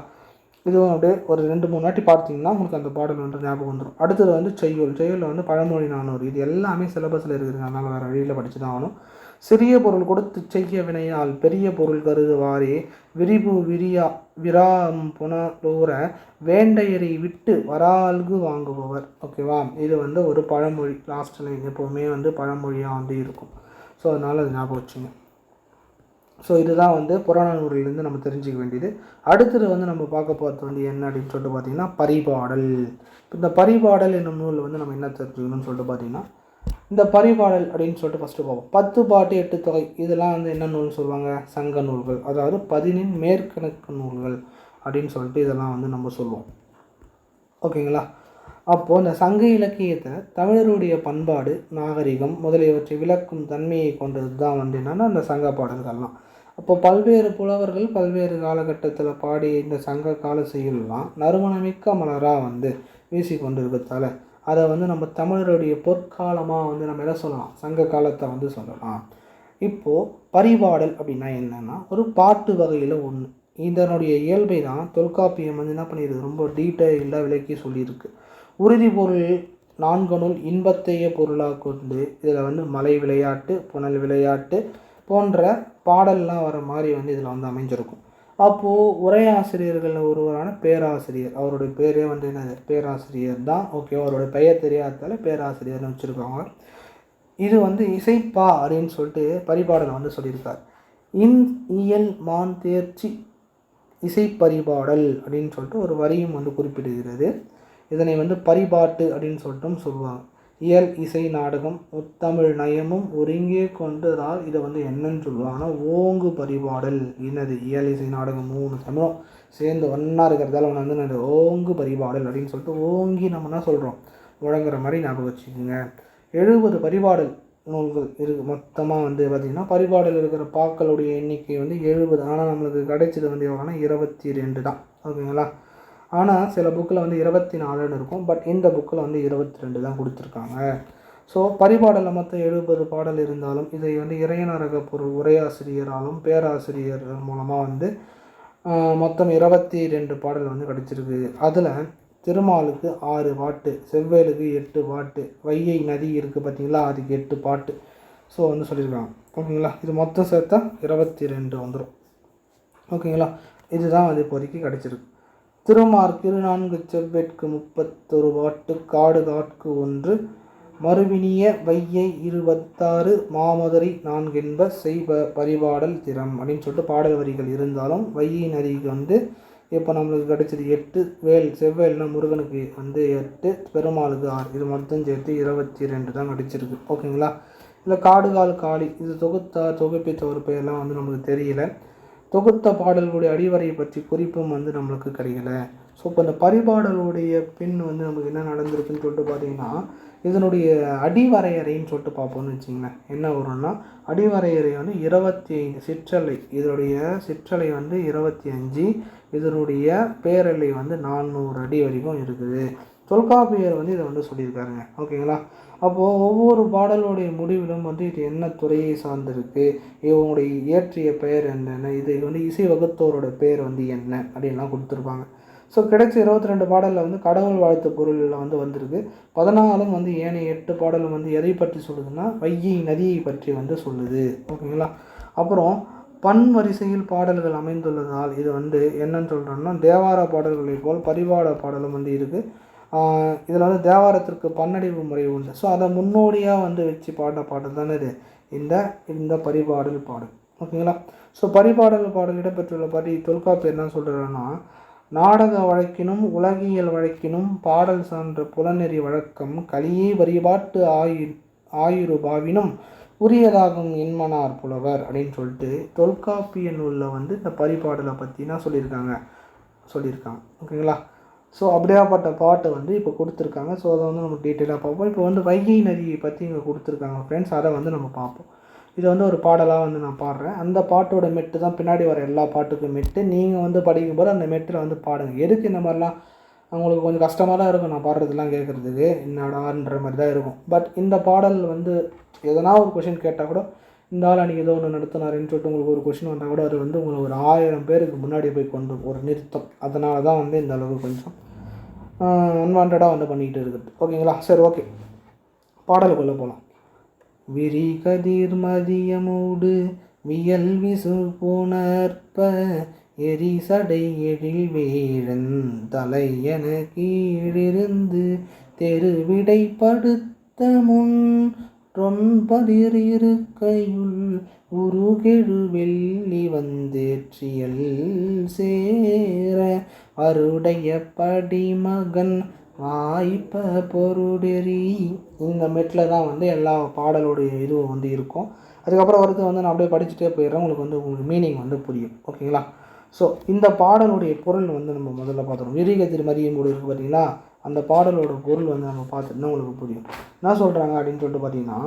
இதுவும் அப்படியே ஒரு 2-3 வாட்டி பார்த்தீங்கன்னா உங்களுக்கு அந்த பாடல் வந்து ஞாபகம் வந்துடும். அடுத்தது வந்து செய்யுள். செய்யுளில் வந்து பழமொழி 400. இது எல்லாமே சிலபஸில் இருக்குதுங்க. அதனால் வேறு வழியில் படித்து தான் ஆகணும். சிறிய பொருள் கொடுத்து செய்ய வினையால் பெரிய பொருள் கருதுவாரே விரிபு விராம் புனலூர வேண்டையரை விட்டு வரால்கு வாங்குபவர். ஓகேவா? இது வந்து ஒரு பழமொழி. லாஸ்ட் லைன் எப்போவுமே வந்து பழமொழியாக வந்து இருக்கும். ஸோ அதனால் அது ஞாபகம் வச்சுங்க. ஸோ இதுதான் வந்து புறநானூறிலிருந்து நம்ம தெரிஞ்சிக்க வேண்டியது. அடுத்தது வந்து நம்ம பார்க்க போகிறது வந்து என்ன அப்படின்னு சொல்லிட்டு பார்த்திங்கன்னா பரிபாடல். இந்த பரிபாடல் என்னும் நூல் வந்து நம்ம என்ன தெரிஞ்சுக்கணும்னு சொல்லிட்டு பார்த்திங்கன்னா, இந்த பரிபாடல் அப்படின்னு சொல்லிட்டு ஃபஸ்ட்டு பார்ப்போம். 10 பாட்டு 8 தொகை இதெல்லாம் வந்து என்ன நூல்னு சொல்லுவாங்க? சங்க நூல்கள். அதாவது 10 மேற்கணக்கு நூல்கள் அப்படின்னு சொல்லிட்டு இதெல்லாம் வந்து நம்ம சொல்லுவோம். ஓகேங்களா? அப்போது இந்த சங்க இலக்கியத்தில் தமிழருடைய பண்பாடு, நாகரிகம் முதலியவற்றை விளக்கும் தன்மையை கொண்டது தான் வந்து என்னென்னா அந்த சங்க பாடல்கள்லாம். அப்போது பல்வேறு புலவர்கள் பல்வேறு காலகட்டத்தில் பாடிய இந்த சங்க கால செய்யுள்லாம் நறுமணமிக்க மலராக வந்து வீசி கொண்டு இருக்கிறதால அதை வந்து நம்ம தமிழருடைய பொற்காலமாக வந்து நம்ம என்ன சொல்லலாம்? சங்க காலத்தை வந்து சொல்லலாம். இப்போது பரிபாடல் அப்படின்னா என்னென்னா ஒரு பாட்டு வகையில் ஒன்று. இதனுடைய இயல்பை தான் தொல்காப்பியம் வந்து என்ன பண்ணியிருக்கு? ரொம்ப டீட்டெயில்டாக விளக்கி சொல்லியிருக்கு. உறுதி பொருள் 4 இன்பத்தைய பொருளாக கொண்டு இதில் வந்து மலை விளையாட்டு, புனல் விளையாட்டு போன்ற பாடல்லாம் வர மாதிரி வந்து இதில் வந்து அமைஞ்சிருக்கும். அப்போது உரையாசிரியர்கள் ஒருவரான பேராசிரியர், அவருடைய பேரே வந்து என்னது? பேராசிரியர் தான். ஓகே, அவருடைய பெயர் தெரியாததால் பேராசிரியர்னு வச்சுருக்காங்க. இது வந்து இசைப்பா அப்படின்னு சொல்லிட்டு பரிபாடலை வந்து சொல்லியிருக்கார். இயல் மான் தேர்ச்சி இசைப்பரிபாடல் அப்படின்னு சொல்லிட்டு ஒரு வரியும் வந்து குறிப்பிடுகிறது. இதனை வந்து பரிபாட்டு அப்படின்னு சொல்லிட்டும் சொல்லுவாங்க. இயல் இசை நாடகம் முத்தமிழ் நயமும் ஒருங்கே கொண்டதால் இதை வந்து என்னன்னு சொல்லுவாங்கன்னா ஓங்கு பரிபாடல். என்னது? இயல் இசை நாடகம் 3 தமிழும் சேர்ந்து ஒன்றா இருக்கிறதால ஒன்று வந்து ஓங்கு பரிபாடல் அப்படின்னு சொல்லிட்டு ஓங்கி நம்ம என்ன சொல்கிறோம்? முழங்குற மாதிரி ஞாபகம் வச்சுக்கோங்க. 70 பரிபாடல் நூல்கள் இருக்குது. மொத்தமாக வந்து பார்த்திங்கன்னா பரிபாடல் இருக்கிற பாக்களுடைய எண்ணிக்கை வந்து 70. ஆனால் நம்மளுக்கு கிடைச்சது வந்து எவ்வளோனா 22 தான். ஓகேங்களா? ஆனால் சில புக்கில் வந்து 24ன்னு இருக்கும். பட் இந்த புக்கில் வந்து 22 தான் கொடுத்துருக்காங்க. ஸோ பரிபாடலில் மொத்தம் 70 பாடல் இருந்தாலும் இதை வந்து இறையனரக பொருள் உரையாசிரியராலும் பேராசிரியர் மூலமாக வந்து மொத்தம் 22 பாடல் வந்து கிடச்சிருக்கு. அதில் திருமாலுக்கு 6 பாட்டு, செவ்வேலுக்கு 8 பாட்டு, வைகை நதி இருக்குது பார்த்தீங்களா, அதுக்கு 8 பாட்டு ஸோ வந்து சொல்லியிருக்காங்க. ஓகேங்களா? இது மொத்தம் சேர்த்தா 22 வந்துடும். ஓகேங்களா? இதுதான் வந்து இப்போதைக்கு கிடச்சிருக்கு. திருமார்க்கு 4 செவ்வேட்கு 31 பாட்டு, காடு காட்கு 1 மறுவினிய வையை 26 மாமதுரை 4 என்ப செய்ப பரிபாடல் திறம் அப்படின்னு சொல்லிட்டு பாடல் வரிகள் இருந்தாலும் வைகை நதிக்கு வந்து இப்போ நம்மளுக்கு கிடைச்சது 8, செவ்வேல்னா முருகனுக்கு வந்து 8, பெருமாளுக்கு 6, இது மொத்தம் சேர்த்து 22 தான் கிடைச்சிருக்கு. ஓகேங்களா? இல்லை காடுகால் காளி இது தொகுப்பித்த ஒரு பெயர்லாம் வந்து நம்மளுக்கு தெரியல. தொகுத்த பாடல்களுடைய அடிவரையை பற்றி குறிப்பும் வந்து நம்மளுக்கு கிடைக்கல. ஸோ இப்போ இந்த பரிபாடலுடைய பின் வந்து நமக்கு என்ன நடந்திருக்குன்னு சொல்லிட்டு பார்த்தீங்கன்னா இதனுடைய அடிவரையறைன்னு சொல்லிட்டு பார்ப்போம்னு வச்சிங்களேன். என்ன வரும்னா அடிவரையறை வந்து 25 சிற்றலை. இதனுடைய சிற்றலை வந்து 25, இதனுடைய பேரலை வந்து 400 அடி வரைக்கும் இருக்குது. தொல்காப்பியர் வந்து இதை வந்து சொல்லியிருக்காருங்க. ஓகேங்களா? அப்போது ஒவ்வொரு பாடலுடைய முடிவிலும் வந்து இது என்ன துறையை சார்ந்திருக்கு, இவங்களுடைய இயற்றிய பெயர் என்னென்ன, இது வந்து இசை வகுத்தோரோட பேர் வந்து என்ன அப்படின்லாம் கொடுத்துருப்பாங்க. ஸோ கிடைச்ச 22 பாடலில் வந்து கடவுள் வாழ்த்து பொருளில் வந்து வந்திருக்கு. 14 வந்து ஏனைய 8 பாடலும் வந்து எதை பற்றி சொல்லுதுன்னா வைகை நதியை பற்றி வந்து சொல்லுது. ஓகேங்களா? அப்புறம் பண் வரிசையில் பாடல்கள் அமைந்துள்ளதால் இது வந்து என்னன்னு சொல்கிறோம்னா தேவார பாடல்களை போல் பரிபாட பாடலும் வந்து இருக்குது. இதில் வந்து தேவாரத்திற்கு பன்னடிவு முறை உண்டு. ஸோ அதை முன்னோடியாக வந்து வச்சு பாடின பாடல் தானே இது இந்த பரிபாடல் பாடல். ஓகேங்களா? ஸோ பரிபாடல் பாடல் இடம்பெற்றுள்ள தொல்காப்பியர் என்ன சொல்கிறாங்கன்னா நாடக வழக்கினும் உலகியல் வழக்கினும் பாடல் சான்ற புலனெறி வழக்கம் கலியே பரிபாட்டு ஆயுருபாவினும் உரியதாகும் என்மனார் புலவர் அப்படின்னு சொல்லிட்டு தொல்காப்பிய நூலில் வந்து இந்த பரிபாடலை பற்றினா சொல்லியிருக்காங்க. ஓகேங்களா? ஸோ அப்படியாப்பட்ட பாட்டை வந்து இப்போ கொடுத்துருக்காங்க. ஸோ அதை வந்து நம்ம டீட்டெயிலாக பார்ப்போம். இப்போ வந்து வைகை நதியை பற்றி இங்கே கொடுத்துருக்காங்க ஃப்ரெண்ட்ஸ். அதை வந்து நம்ம பார்ப்போம். இது வந்து ஒரு பாடலாக வந்து நான் பாடுறேன். அந்த பாட்டோட மெட்டு தான் பின்னாடி வர எல்லா பாட்டுக்கும் மெட்டு. நீங்கள் வந்து படிக்கும்போது அந்த மெட்டில் வந்து பாடுங்க. எதுக்கு இந்த மாதிரிலாம் அவங்களுக்கு கொஞ்சம் கஷ்டமாக தான் இருக்கும் நான் பாடுறதுலாம் கேட்குறதுக்கு, என்னடான்ற மாதிரி தான் இருக்கும். பட் இந்த பாடல் வந்து எதனா ஒரு கொஷின் கேட்டால் கூட இந்த ஆள் அன்றைக்கி ஏதோ ஒன்று நடத்தினாருன்னு சொல்லிட்டு உங்களுக்கு ஒரு கொஷின் வந்தால் கூட அது வந்து உங்களுக்கு ஒரு 1000 பேருக்கு முன்னாடி போய் கொண்டு ஒரு நிறுத்தம். அதனால தான் வந்து இந்த அளவுக்கு கொஞ்சம் அன்வான்டாக வந்து பண்ணிக்கிட்டு இருக்குது. ஓகேங்களா? சரி, ஓகே, பாடலுக்குள்ளே போகலாம். விரி கதிர் மதியமோடு வியல் விசு புணர்ப்ப எரி சடை எழில் வேழன் தலையென கீழிருந்து தெருவிடை படுத்த முன் ரொன்பதிர் இருக்கையுள் உருகெழு வெள்ளி வந்தேற்றியல் சேர அருடைய படிமகன் வாய்ப்ப பொருடெறி. இந்த மெட்டில் தான் வந்து எல்லா பாடலுடைய இதுவும் வந்து இருக்கும். அதுக்கப்புறம் ஒருத்தர் வந்து நான் அப்படியே படிச்சுட்டே போயிடுறேன், உங்களுக்கு மீனிங் வந்து புரியும். ஓகேங்களா? ஸோ இந்த பாடலுடைய பொருள் வந்து நம்ம முதல்ல பார்த்துருவோம். விரிக திருமதியும் கூட இருக்குது பார்த்தீங்களா, அந்த பாடலோட பொருள் வந்து நம்ம பார்த்துட்டுனா உங்களுக்கு புரியும். என்ன சொல்கிறாங்க அப்படின்னு சொல்லிட்டு பார்த்தீங்கன்னா,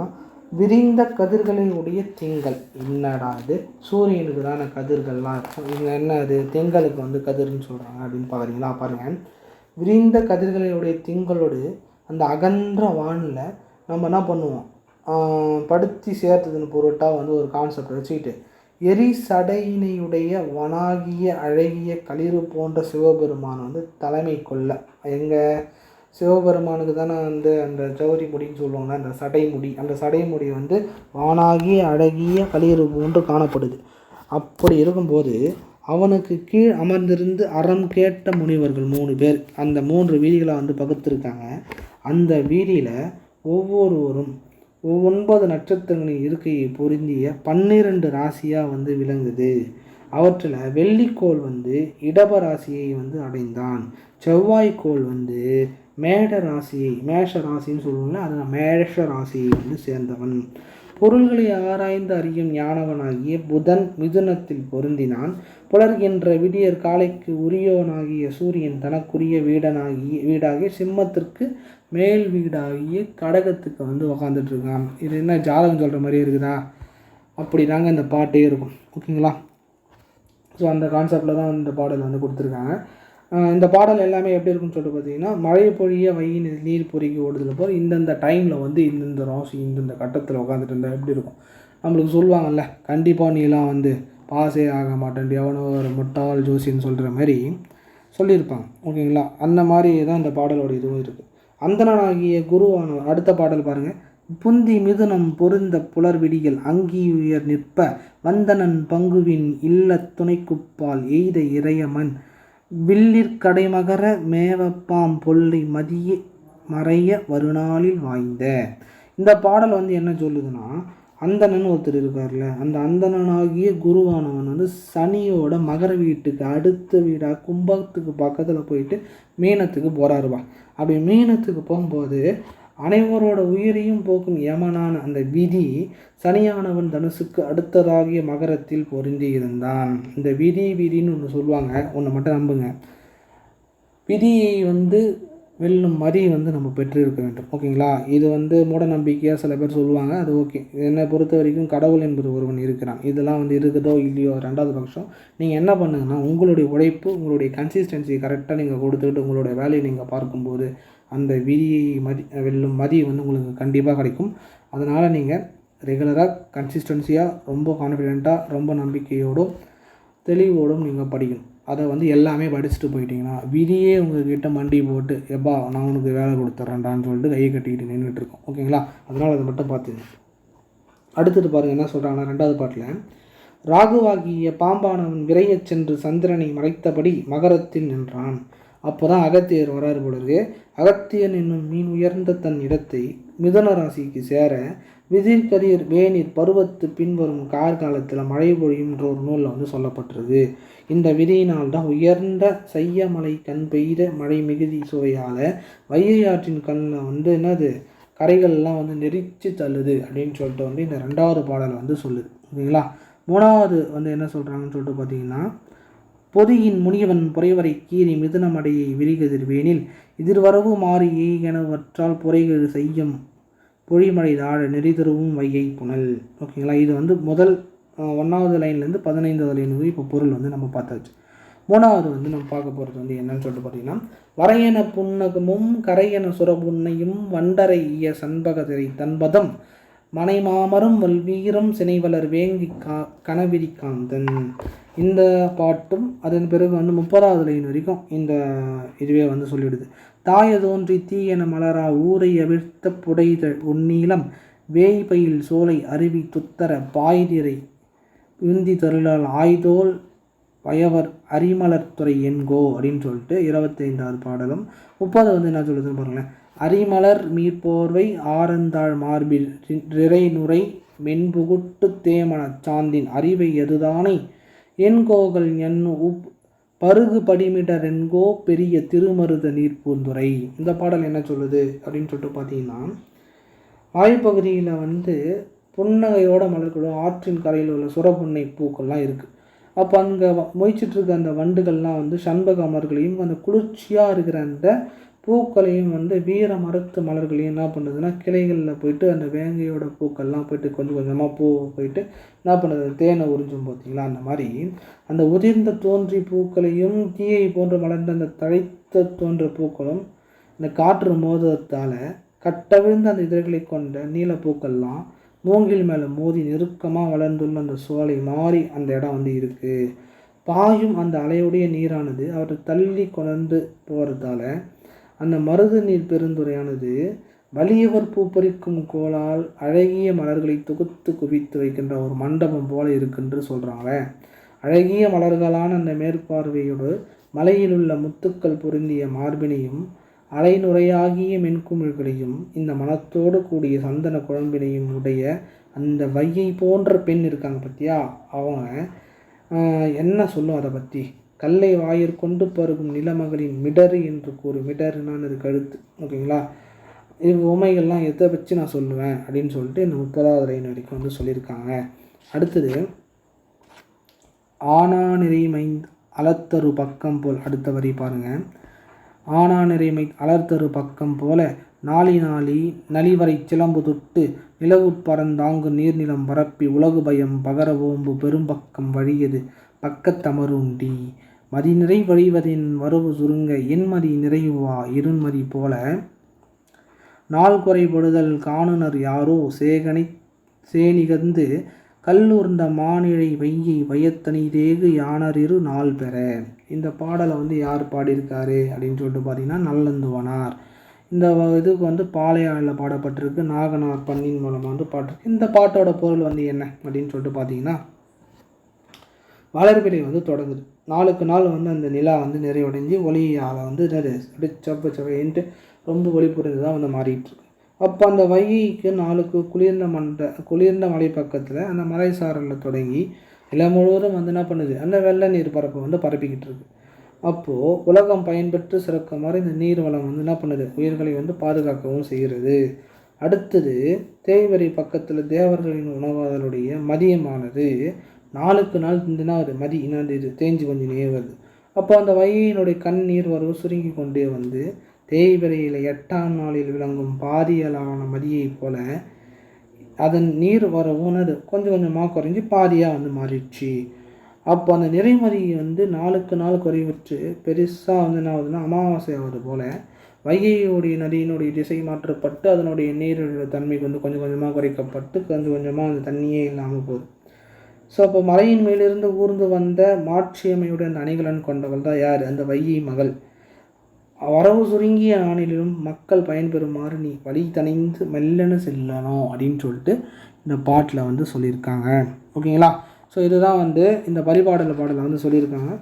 விரிந்த கதிர்களினுடைய திங்கள். என்னடா இது, சூரியனுக்கு தானே கதிர்கள்லாம் இருக்கும், இங்கே என்ன அது திங்களுக்கு வந்து கதிர்னு சொல்கிறாங்க அப்படின்னு பார்க்குறீங்களா? பாருங்கள், விரிந்த கதிர்களினுடைய திங்களோடு அந்த அகன்ற வானில் நம்ம என்ன பண்ணுவோம், படுத்தி சேர்த்ததுன்னு பொருட்டாக வந்து ஒரு கான்செப்ட் வச்சுக்கிட்டு எரி சடையினையுடைய வனாகிய அழகிய களிறு போன்ற சிவபெருமான் வந்து தலைமை கொள்ள. எங்கள் சிவபெருமானுக்கு தானே வந்து அந்த ஜவுரி முடின்னு சொல்லுவாங்க, அந்த சடைமுடி. அந்த சடைமுடி வந்து வானாகிய அழகிய களிறு போன்று காணப்படுது. அப்படி இருக்கும்போது அவனுக்கு கீழ் அமர்ந்திருந்து அறம் கேட்ட முனிவர்கள் 3 பேர் அந்த 3 வீதிகளை வந்து பகுத்திருக்காங்க. அந்த வீதியில் ஒவ்வொருவரும் 9 நட்சத்திரங்களின் இருக்கையை பொருந்திய 12 ராசியாக வந்து விளங்குது. அவற்றில் வெள்ளிக்கோள் வந்து இடப ராசியை வந்து அடைந்தான். செவ்வாய்க்கோள் வந்து மேஷ ராசின்னு சொல்லுவாங்கள்ல, அது மேஷ ராசியை வந்து சேர்ந்தவன். பொருள்களை ஆராய்ந்து அறியும் ஞானவனாகிய புதன் மிதுனத்தில் பொருந்தினான். புலர்கின்ற விடியற் காலைக்கு உரியவனாகிய சூரியன் தனக்குரிய வீடாகிய சிம்மத்திற்கு மேல் வீடாகிய கடகத்துக்கு வந்து உக்காந்துட்டு இருக்கான். இது என்ன ஜாதகம் சொல்கிற மாதிரியே இருக்குதா? அப்படி தாங்க இந்த பாட்டே இருக்கும். ஓகேங்களா? ஸோ அந்த கான்செப்டில் தான் இந்த பாடல் வந்து கொடுத்துருக்காங்க. இந்த பாடல் எல்லாமே எப்படி இருக்குன்னு சொல்லிட்டு பார்த்தீங்கன்னா, மழை பொழிய வையின் நீர் பொறுக்கி ஓடுதல் போல் இந்தந்த டைமில் வந்து இந்தந்த ராசி இந்தந்த கட்டத்தில் உட்காந்துட்டு இருந்தால் எப்படி இருக்கும். நம்மளுக்கு சொல்லுவாங்கள்ல, கண்டிப்பாக நீலாம் வந்து பாஸே ஆக மாட்டேன், எவனோ ஒரு முட்டாள் ஜோசின்னு சொல்கிற மாதிரி சொல்லியிருப்பாங்க. ஓகேங்களா? அந்த மாதிரி தான் இந்த பாடலோட இதுவும் இருக்குது. அந்தணனாகிய குருவானவர். அடுத்த பாடல் பாருங்கள். புந்தி மிதுனம் பொருந்த புலர் விடிகள் அங்கியுயர் நிற்ப வந்தனன் பங்குவின் இல்ல துணைக்குப்பால் எய்த இறையமன் வில்லிற்கடைமகர மேவப்பாம் பொல்லை மதிய மறைய வருநாளில் வாய்ந்த. இந்த பாடல் வந்து என்ன சொல்லுதுன்னா, அந்தணன் ஒருத்தர் இருக்கார்ல, அந்த அந்தணனாகிய குருவானவன் வந்து சனியோட மகர வீட்டுக்கு அடுத்த வீடாக கும்பத்துக்கு பக்கத்தில் போயிட்டு மீனத்துக்கு போகிறாருவா. அப்படி மீனத்துக்கு போகும்போது அனைவரோட உயிரையும் போக்கும் யமனான அந்த விதி சனியானவன் தனுசுக்கு அடுத்ததாகிய மகரத்தில் பொருந்தி இருந்தான். இந்த விதின்னு ஒன்று சொல்லுவாங்க, ஒன்று மட்டும் நம்புங்க, விதியை வந்து வெல்லும் மதி வந்து நம்ம பெற்று இருக்க வேண்டும். ஓகேங்களா? இது வந்து மூட நம்பிக்கையாக சில பேர் சொல்லுவாங்க, அது ஓகே. என்னை பொறுத்த வரைக்கும் கடவுள் என்பது ஒருவன் இருக்கிறான். இதெல்லாம் வந்து இருக்குதோ இல்லையோ ரெண்டாவது பட்சம். நீங்கள் என்ன பண்ணுங்கன்னா, உங்களுடைய உழைப்பு, உங்களுடைய கன்சிஸ்டன்சி கரெக்டாக நீங்கள் கொடுத்துக்கிட்டு உங்களுடைய வேலையை நீங்கள் பார்க்கும்போது அந்த விதியை வெல்லும் மதி வந்து உங்களுக்கு கண்டிப்பாக கிடைக்கும். அதனால் நீங்கள் ரெகுலராக கன்சிஸ்டன்சியாக ரொம்ப கான்ஃபிடெண்ட்டாக ரொம்ப நம்பிக்கையோடும் தெளிவோடும் நீங்கள் படிக்கணும். அதை வந்து எல்லாமே படிச்சுட்டு போயிட்டீங்கன்னா விதியே உங்கள்கிட்ட மண்டி போட்டு எப்பா நான் உனக்கு வேலை கொடுத்துட்றேன்டான்னு சொல்லிட்டு கையை கட்டிக்கிட்டு நின்றுட்டுருக்கோம். ஓகேங்களா? அதனால் அதை மட்டும் பார்த்துங்க. அடுத்தது பாருங்கள் என்ன சொல்கிறாங்கன்னா, 2வது பாட்டில் ராகுவாகிய பாம்பானவன் விரையச் சென்று சந்திரனை மறைத்தபடி மகரத்தில் நின்றான். அப்போ தான் அகத்தியர் வராரு போல இருக்கு. அகத்தியன் என்னும் மீன் உயர்ந்த தன் இடத்தை மிதுன ராசிக்கு சேர விதிர்கதிர் வேணிர் பருவத்து பின்வரும் கார்காலத்தில் மழை பொழியும்ன்ற ஒரு நூலில் வந்து சொல்லப்பட்டிருக்கு. இந்த விதியினால் தான் உயர்ந்த செய்யமலை கண் பெய்த மழை மிகுதி சுவையால் வைகை ஆற்றின் கண்ணில் வந்து என்னது கரைகள்லாம் வந்து நெரிச்சு தள்ளுது அப்படின்னு சொல்லிட்டு வந்து இந்த 2வது பாடலை வந்து சொல்லுது. ஓகேங்களா? 3வது வந்து என்ன சொல்கிறாங்கன்னு சொல்லிட்டு பார்த்தீங்கன்னா, பொதியின் முனிவன் புரைவரை கீறி மிதுனமடையை விரிகதிர்வேனில் எதிர்வரவு மாறி எய்கெனவற்றால் புரைகழு செய்யும் பொழிமழை தாழ நெறிதருவும் வையை புனல். ஓகேங்களா? இது வந்து முதல் 1வது லைன்லேருந்து 15வது லைனுக்கு இப்போ பொருள் வந்து நம்ம பார்த்தாச்சு. 3வது வந்து நம்ம பார்க்க போகிறது வந்து என்னன்னு சொல்லிட்டு பார்த்தீங்கன்னா, வரையன புன்னகமும் கரையன சுரபுன்னையும் வண்டரை ஈய சண்பகதிரை தன்பதம் மனைமாமரம் வல்வீரம் சினைவலர் வேங்கி கணவிரி காந்தன். இந்த பாட்டும் அதன் பிறகு வந்து 30வது லைன் வரைக்கும் இந்த இதுவே வந்து சொல்லிவிடுது. தாய தோன்றி தீயென மலரா ஊரை அவிழ்த்த புடைத உன்னீளம் வேய்பயில் சோலை அருவி துத்தர பாய்திரை உந்தி தருளால் ஆய்தோல் வயவர் அரிமலர் துறை என்கோ அப்படின்னு சொல்லிட்டு 25வது பாடலும். 30 வந்து என்ன சொல்லுதுன்னு பாருங்களேன். அரிமலர் மீட்போர்வை ஆரந்தாழ் மார்பில் ரிரை நுரை மென்புகுட்டு தேமனச் சாந்தின் அறிவை எதுதானை என்கோகள் என்னு பருகு படிமிடரென்கோ பெரிய திருமருத நீர்ப்பூந்துரை. இந்த பாடல் என்ன சொல்லுது அப்படின்னு சொல்லிட்டு பார்த்தீங்கன்னா, வாய்ப்பகுதியில் வந்து புன்னகையோட மலர்களும் ஆற்றின் கரையில் உள்ள சுரபுன்னை பூக்கள்லாம் இருக்குது. அப்போ அங்கே மொய்ச்சிட்ருக்க அந்த வண்டுகள்லாம் வந்து சண்பக மலர்களையும் அந்த குளிர்ச்சியாக இருக்கிற அந்த பூக்களையும் வந்து வீர மரத்து மலர்களையும் என்ன பண்ணுதுன்னா கிளைகளில் போயிட்டு அந்த வேங்கையோட பூக்கள்லாம் போயிட்டு கொஞ்சம் கொஞ்சமாக பூ போயிட்டு என்ன பண்ணுது, தேனை உறிஞ்சும் பார்த்தீங்களா. அந்த மாதிரி அந்த உதிர்ந்த தோன்றி பூக்களையும் தீயை போன்று மலர்ந்த அந்த தழைத்த தோன்ற பூக்களும் இந்த காற்று மோதத்தால் கட்டவிழ்ந்த அந்த இதழ்களை கொண்ட நீலப்பூக்கள்லாம் மூங்கில் மேலே மோதி நெருக்கமாக வளர்ந்துள்ள அந்த சோலை மாறி அந்த இடம் வந்து இருக்குது. பாயும் அந்த அலையுடைய நீரானது அவரை தள்ளி கொண்டு போகிறதால அந்த மருது நீர் பெருந்துறையானது வலியவர் பூப்பறிக்கும் கோளால் அழகிய மலர்களை தொகுத்து குவித்து வைக்கின்ற ஒரு மண்டபம் போல இருக்குன்று சொல்கிறாங்க. அழகிய மலர்களான அந்த மேற்பார்வையோடு மலையில் உள்ள முத்துக்கள் பொருந்திய மார்பினையும் அலைநுரையாகிய மென்குமிழ்களையும் இந்த மனத்தோடு கூடிய சந்தன குழம்பினையும் உடைய அந்த வையை போன்ற பெண் இருக்காங்க பற்றியா, அவங்க என்ன சொல்லும் அதை பற்றி. கல்லை வாயிற்கொண்டு பருகும் நிலமகளின் மிடரு என்று கூறு. மிடருனான்னு இது கழுத்து, ஓகேங்களா. இது உமைகள்லாம் எதை வச்சு நான் சொல்லுவேன் அப்படின்னு சொல்லிட்டு இந்த 30வது லைன் வரைக்கும் வந்து சொல்லியிருக்காங்க. அடுத்தது ஆனா நிறைமை அலத்தரு பக்கம் போல். அடுத்த வரி பாருங்கள். ஆனா நிறைமை அலர்த்தரு பக்கம் போல நாளி நாளி நலிவரை சிலம்பு தொட்டு நிலவுட்பறந்தாங்கு நீர்நிலம் பரப்பி உலகு பயம் பகர ஓம்பு பெரும்பக்கம் வழியது பக்கத்தமருண்டி மதிநிறை வழிவதின் வரவு சுருங்க என்மதி நிறைவா இருண்மதி போல நாள் குறைபடுதல் காணுனர் யாரோ சேனிகந்து கல்லூர்ந்த மானிழை வையை வயத்தனிதேகு யானரிரு நாள் பெற. இந்த பாடலை வந்து யார் பாடியிருக்காரு அப்படின்னு சொல்லிட்டு பார்த்தீங்கன்னா நல்லந்துவனார். இந்த இதுக்கு வந்து பாளையாளில் பாடப்பட்டிருக்கு. நாகனார் பண்ணின் மூலமாக வந்து பாட்டிருக்கு. இந்த பாட்டோட பொருள் வந்து என்ன அப்படின்னு சொல்லிட்டு பார்த்தீங்கன்னா, வளர்பிறை வந்து தொடங்குது. நாளுக்கு நாள் வந்து அந்த நிலா வந்து நிறைவடைஞ்சு ஒளியால் வந்து செவ்வைன்ட்டு ரொம்ப ஒளி புரிந்துதான் வந்து மாறிட்டுருக்கு. அப்போ அந்த வைகைக்கு நாளுக்கு குளிர்ந்த மலை பக்கத்தில் அந்த மலை சாரலில் தொடங்கி நிலம் முழுவதும் வந்து என்ன பண்ணுது, அந்த வெள்ள நீர் பரப்பை வந்து பரப்பிக்கிட்டு இருக்கு. அப்போது உலகம் பயன்பெற்று சிறக்க மாதிரி இந்த நீர் வளம் வந்து என்ன பண்ணுது, உயிர்களை வந்து பாதுகாக்கவும் செய்கிறது. அடுத்தது தேய்வரி பக்கத்தில் தேவர்களின் உணவாதலுடைய மதியமானது நாளுக்கு நாள் தினாவது மதி இது தேஞ்சு கொஞ்சம் வருது. அப்போ அந்த வைகையினுடைய கண் நீர் வரவு சுருங்கி கொண்டே வந்து தேய்வரையில் 8ஆம் நாளில் விளங்கும் பாதியலான மதியை போல அதன் நீர் வரவுனது கொஞ்சம் கொஞ்சமாக குறைஞ்சி பாதியாக வந்து மாறிடுச்சு. அப்போ அந்த நிறைமதி வந்து நாளுக்கு நாள் குறைவுற்று பெருசாக வந்து என்ன ஆகுதுன்னா அமாவாசை ஆகுது போல் வைகையுடைய நதியினுடைய திசை மாற்றப்பட்டு அதனுடைய நீரோட தன்மைக்கு வந்து கொஞ்சம் கொஞ்சமாக குறைக்கப்பட்டு கொஞ்சம் கொஞ்சமாக அந்த தண்ணியே இல்லாமல் போகுது. ஸோ அப்போ மலையின் மேலிருந்து ஊர்ந்து வந்த மாட்சியமையுடைய அந்த அணிகலன் கொண்டவள் தான் யார், அந்த வைகை மகள். வரவு சுருங்கிய நாளிலும் மக்கள் பயன்பெறுமாறு நீ வழி தணிந்து மெல்லன செல்லணும் அப்படின்னு சொல்லிட்டு இந்த பாட்டில் வந்து சொல்லியிருக்காங்க. ஓகேங்களா. ஸோ இதுதான் வந்து இந்த பாடலை வந்து சொல்லியிருக்காங்க.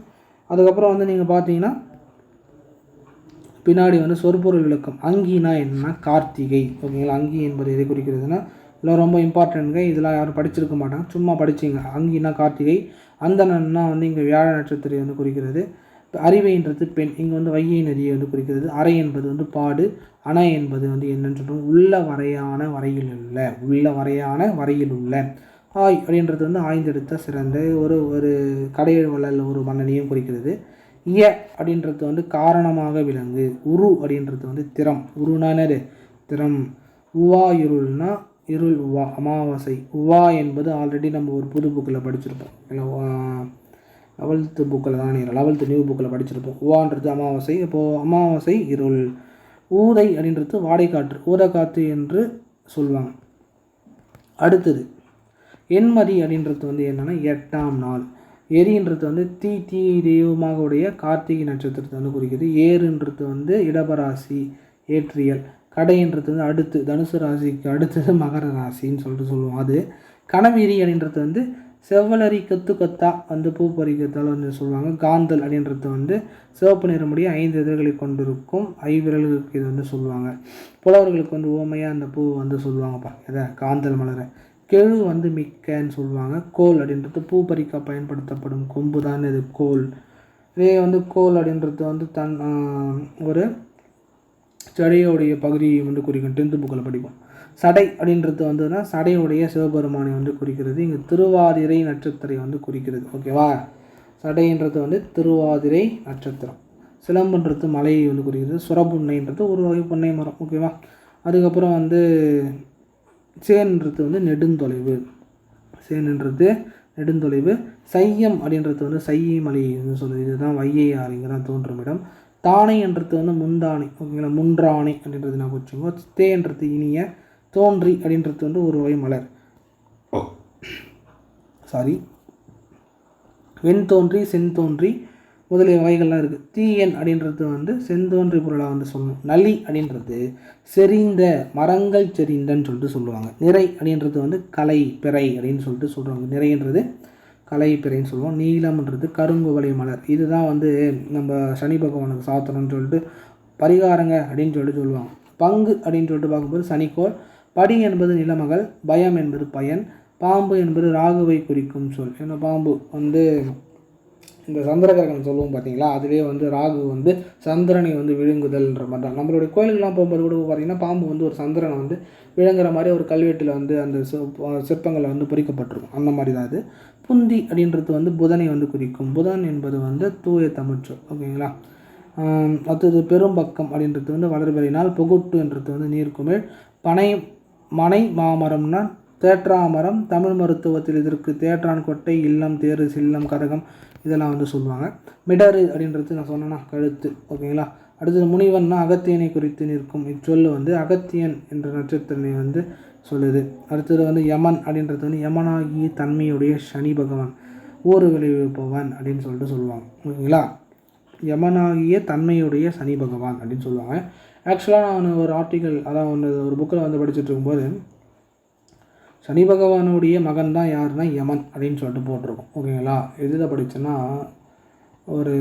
அதுக்கப்புறம் வந்து நீங்கள் பார்த்தீங்கன்னா பின்னாடி வந்து சொற்பொருள் விளக்கம். அங்கினா என்னன்னா கார்த்திகை. ஓகேங்களா. அங்கி என்பது எதை குறிக்கிறதுனா இதெல்லாம் ரொம்ப இம்பார்ட்டன்ட்ங்க. இதெல்லாம் யாரும் படிச்சிருக்க மாட்டாங்க, சும்மா படிச்சிங்க. அங்கினா கார்த்திகை. அந்தணன்னா வந்து இங்கே வியாழ நட்சத்திரம் வந்து குறிக்கிறது. அறிவைன்றது பெண், இங்கே வந்து வைகை நதியை வந்து குறிக்கிறது. அறை என்பது வந்து பாடு. அணை என்பது வந்து என்னன்னு சொல்கிறோம், உள்ள வரையான வரையில் உள்ள. ஆய் அப்படின்றது வந்து ஆய்ந்தெடுத்த சிறந்த ஒரு கடையவளல் ஒரு மன்னனையும் குறிக்கிறது. இய அப்படின்றது வந்து காரணமாக விலங்கு. உரு அப்படின்றது வந்து திறம். உருனானது திறம். உவா இருள்னா இருள் உவா அமாவாசை. உவா என்பது ஆல்ரெடி நம்ம ஒரு புது புக்கில் படிச்சிருப்போம், இல்லை 11th புக்கில் தான் 11th நியூ புக்கில் படிச்சிருப்போம். உவான்றது அமாவாசை. இப்போது அமாவாசை இருள். ஊதை அப்படின்றது வாடை காற்று, ஊத காற்று என்று சொல்லுவாங்க. அடுத்தது எண்மதி அப்படின்றது வந்து என்னென்னா 8ஆம் நாள். எரின்றது வந்து தீ தெய்வமாக உடைய கார்த்திகை நட்சத்திரத்தை வந்து குறிக்குது. ஏறுன்றது வந்து இடபராசி ஏற்றியல். கடைன்றது வந்து அடுத்து தனுசு ராசிக்கு அடுத்தது மகர ராசின்னு சொல்லுவோம். அது கணவீரி அப்படின்றது வந்து செவ்வலரி கொத்தா வந்து பூ பறிக்கத்தால் வந்து சொல்லுவாங்க. காந்தல் அப்படின்றது வந்து சிவப்பு நிறமுடைய 5 இதழ்களை கொண்டிருக்கும் ஐவிரல்களுக்கு இது வந்து சொல்லுவாங்க. புலவர்களுக்கு வந்து ஓமையாக அந்த பூ வந்து சொல்லுவாங்கப்பா, எதை காந்தல் மலரை. கெழு வந்து மிக்கன்னு சொல்லுவாங்க. கோல் அப்படின்றது பூ பறிக்க பயன்படுத்தப்படும் கொம்பு தான் இது கோல். இதே வந்து கோல் அப்படின்றது வந்து ஒரு சடையோடைய பகுதியை வந்து குறிக்கும். 10th புக்கில் படிப்போம். சடை அப்படின்றது வந்துன்னா சடையுடைய சிவபெருமானை வந்து குறிக்கிறது. இங்கே திருவாதிரை நட்சத்திரம் வந்து குறிக்கிறது. ஓகேவா? சடைன்றது வந்து திருவாதிரை நட்சத்திரம். சிலம்புன்றது மலையை வந்து குறிக்கிறது. சுரப்புன்னைன்றது ஒரு வகை புன்னை மரம். ஓகேவா? அதுக்கப்புறம் வந்து சேன்ன்றது வந்து நெடுந்தொலைவு. சேன்ன்றது நெடுந்தொலைவு. சையம் அப்படின்றது வந்து சையை மலையை வந்து சொல்லுது. இதுதான் வையையாறு, இங்கே தான் தோன்றும் இடம். தானை என்றது வந்து முந்தானை. ஓகேங்களா? முன்றானை அப்படின்றது நான் வச்சுக்கோ. தேன்றது இனிய. தோன்றி அப்படின்றது வந்து ஒரு வகை மலர். வெண்தோன்றி செந்தோன்றி முதலிய வகைகள்லாம் இருக்குது. தீயன் அப்படின்றது வந்து செந்தோன்றி பொருளாக வந்து சொல்லணும். நலி அப்படின்றது செறிந்த மரங்கள் செறிந்தன்னு சொல்லிட்டு சொல்லுவாங்க. நிறை அப்படின்றது வந்து கலை பிறை அப்படின்னு சொல்லிட்டு சொல்கிறாங்க. நிறைன்றது கலை பிறைன்னு சொல்லுவோம். நீலம்ன்றது கருங்குவளை மலர். இதுதான் வந்து நம்ம சனி பகவானுக்கு சாத்தணும்னு சொல்லிட்டு பரிகாரங்க அப்படின்னு சொல்லிட்டு சொல்லுவாங்க. பங்கு அப்படின்னு சொல்லிட்டு பார்க்கும்போது சனிக்கோள். படி என்பது நிலமகள். பயம் என்பது பயன். பாம்பு என்பது ராகுவை குறிக்கும் சொல். ஏன்னா பாம்பு வந்து இந்த சந்திரகிரகணம் சொல்லுவோம் பார்த்தீங்களா, அதுலேயே வந்து ராகு வந்து சந்திரனை வந்து விழுங்குதல்ன்ற மாதிரி தான். நம்மளுடைய கோயிலுக்கெலாம் போகும்போது கூட பார்த்திங்கன்னா பாம்பு வந்து ஒரு சந்திரனை வந்து விழுங்குற மாதிரி ஒரு கல்வெட்டில் வந்து அந்த சிற்பங்களை வந்து பொறிக்கப்பட்டிருக்கும். அந்த மாதிரி தான் அது. புந்தி அப்படின்றது வந்து புதனை வந்து குறிக்கும். புதன் என்பது வந்து தூய தமிழ்ச்சொல். ஓகேங்களா? அடுத்தது பெரும்பக்கம் அப்படின்றது வந்து வளர்பிறையினால். புகுட்டுன்றது வந்து நீர்க்குமிழ். மனை மாமரம்னா தேற்றாமரம். தமிழ் மருத்துவத்தில் இதற்கு தேற்றான் கொட்டை, இல்லம், தேறு, சில்லம், கதகம் இதெல்லாம் வந்து சொல்லுவாங்க. மிடரு அப்படின்றது நான் சொன்னேன்னா கழுத்து. ஓகேங்களா? அடுத்தது முனிவன்னா அகத்தியனை குறித்து நிற்கும். இச்சொல்லு வந்து அகத்தியன் என்ற நட்சத்திரனை வந்து சொல்லுது. அடுத்தது வந்து யமன் அப்படின்றது வந்து யமனாகிய தன்மையுடைய சனி பகவான், ஊறு விளைவிப்பவன் அப்படின்னு சொல்லிட்டு சொல்லுவாங்க. ஓகேங்களா? யமனாகிய தன்மையுடைய சனி பகவான் அப்படின்னு சொல்லுவாங்க. ஆக்சுவலாக நான் ஒரு ஆர்டிக்கல், அதாவது ஒரு புக்கில் வந்து படிச்சுட்டு இருக்கும்போது சனி பகவானுடைய மகன் தான் யாருன்னா யமன் அப்படின்னு சொல்லிட்டு போட்டிருக்கோம். ஓகேங்களா? எதில் படித்தேன்னா ஒரு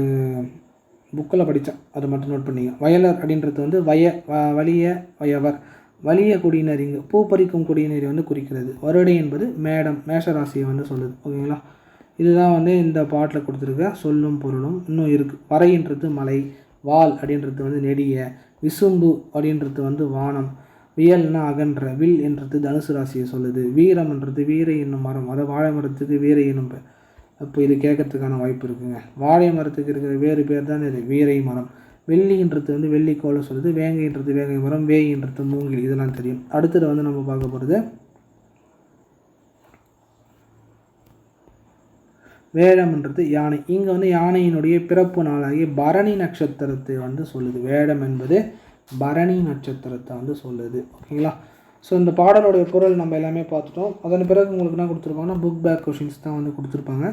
புக்கில் படித்தேன், அதை மட்டும் நோட் பண்ணிங்க. வயலர் அப்படின்றது வந்து வலிய வயவர், வலிய குடியினர். இங்கே பூ பறிக்கும் குடியினரை வந்து குறிக்கிறது. வருடை என்பது மேடம், மேஷராசியை வந்து சொல்லுது. ஓகேங்களா? இதுதான் வந்து இந்த பாட்டில் கொடுத்துருக்க சொல்லும் பொருளும். இன்னும் இருக்குது. வரைன்றது மலை. வால் அப்படின்றது வந்து நெடிய. விசும்பு அப்படின்றது வந்து வானம். வியல்னா அகன்ற. வில் என்றது தனுசு ராசியை சொல்லுது. வீரம்ன்றது வீரை என்னும் மரம். அதை வாழை மரத்துக்கு வீரை என்னும். அப்போ இது கேட்கறதுக்கான வாய்ப்பு இருக்குங்க. வாழை மரத்துக்கு இருக்கிற வேறு பேர் தான் இது வீரை மரம். வெள்ளின்றது வந்து வெள்ளிக்கோளை சொல்லுது. வேங்கைன்றது வேங்கை மரம். வேயின்றது மூங்கில். இதெல்லாம் தெரியும். அடுத்தது வந்து நம்ம பார்க்க போகிறது வேடம்ன்றது யானை. இங்கே வந்து யானையினுடைய பிறப்பு நாளாகிய பரணி நட்சத்திரத்தை வந்து சொல்லுது. வேடம் என்பது பரணி நட்சத்திரத்தை வந்து சொல்லுது. ஓகேங்களா? ஸோ இந்த பாடலோடைய பொருள் நம்ம எல்லாமே பார்த்துட்டோம். அதன் பிறகு உங்களுக்கு என்ன கொடுத்துருப்பாங்கன்னா புக் பேக் கொஷின்ஸ் தான் வந்து கொடுத்துருப்பாங்க.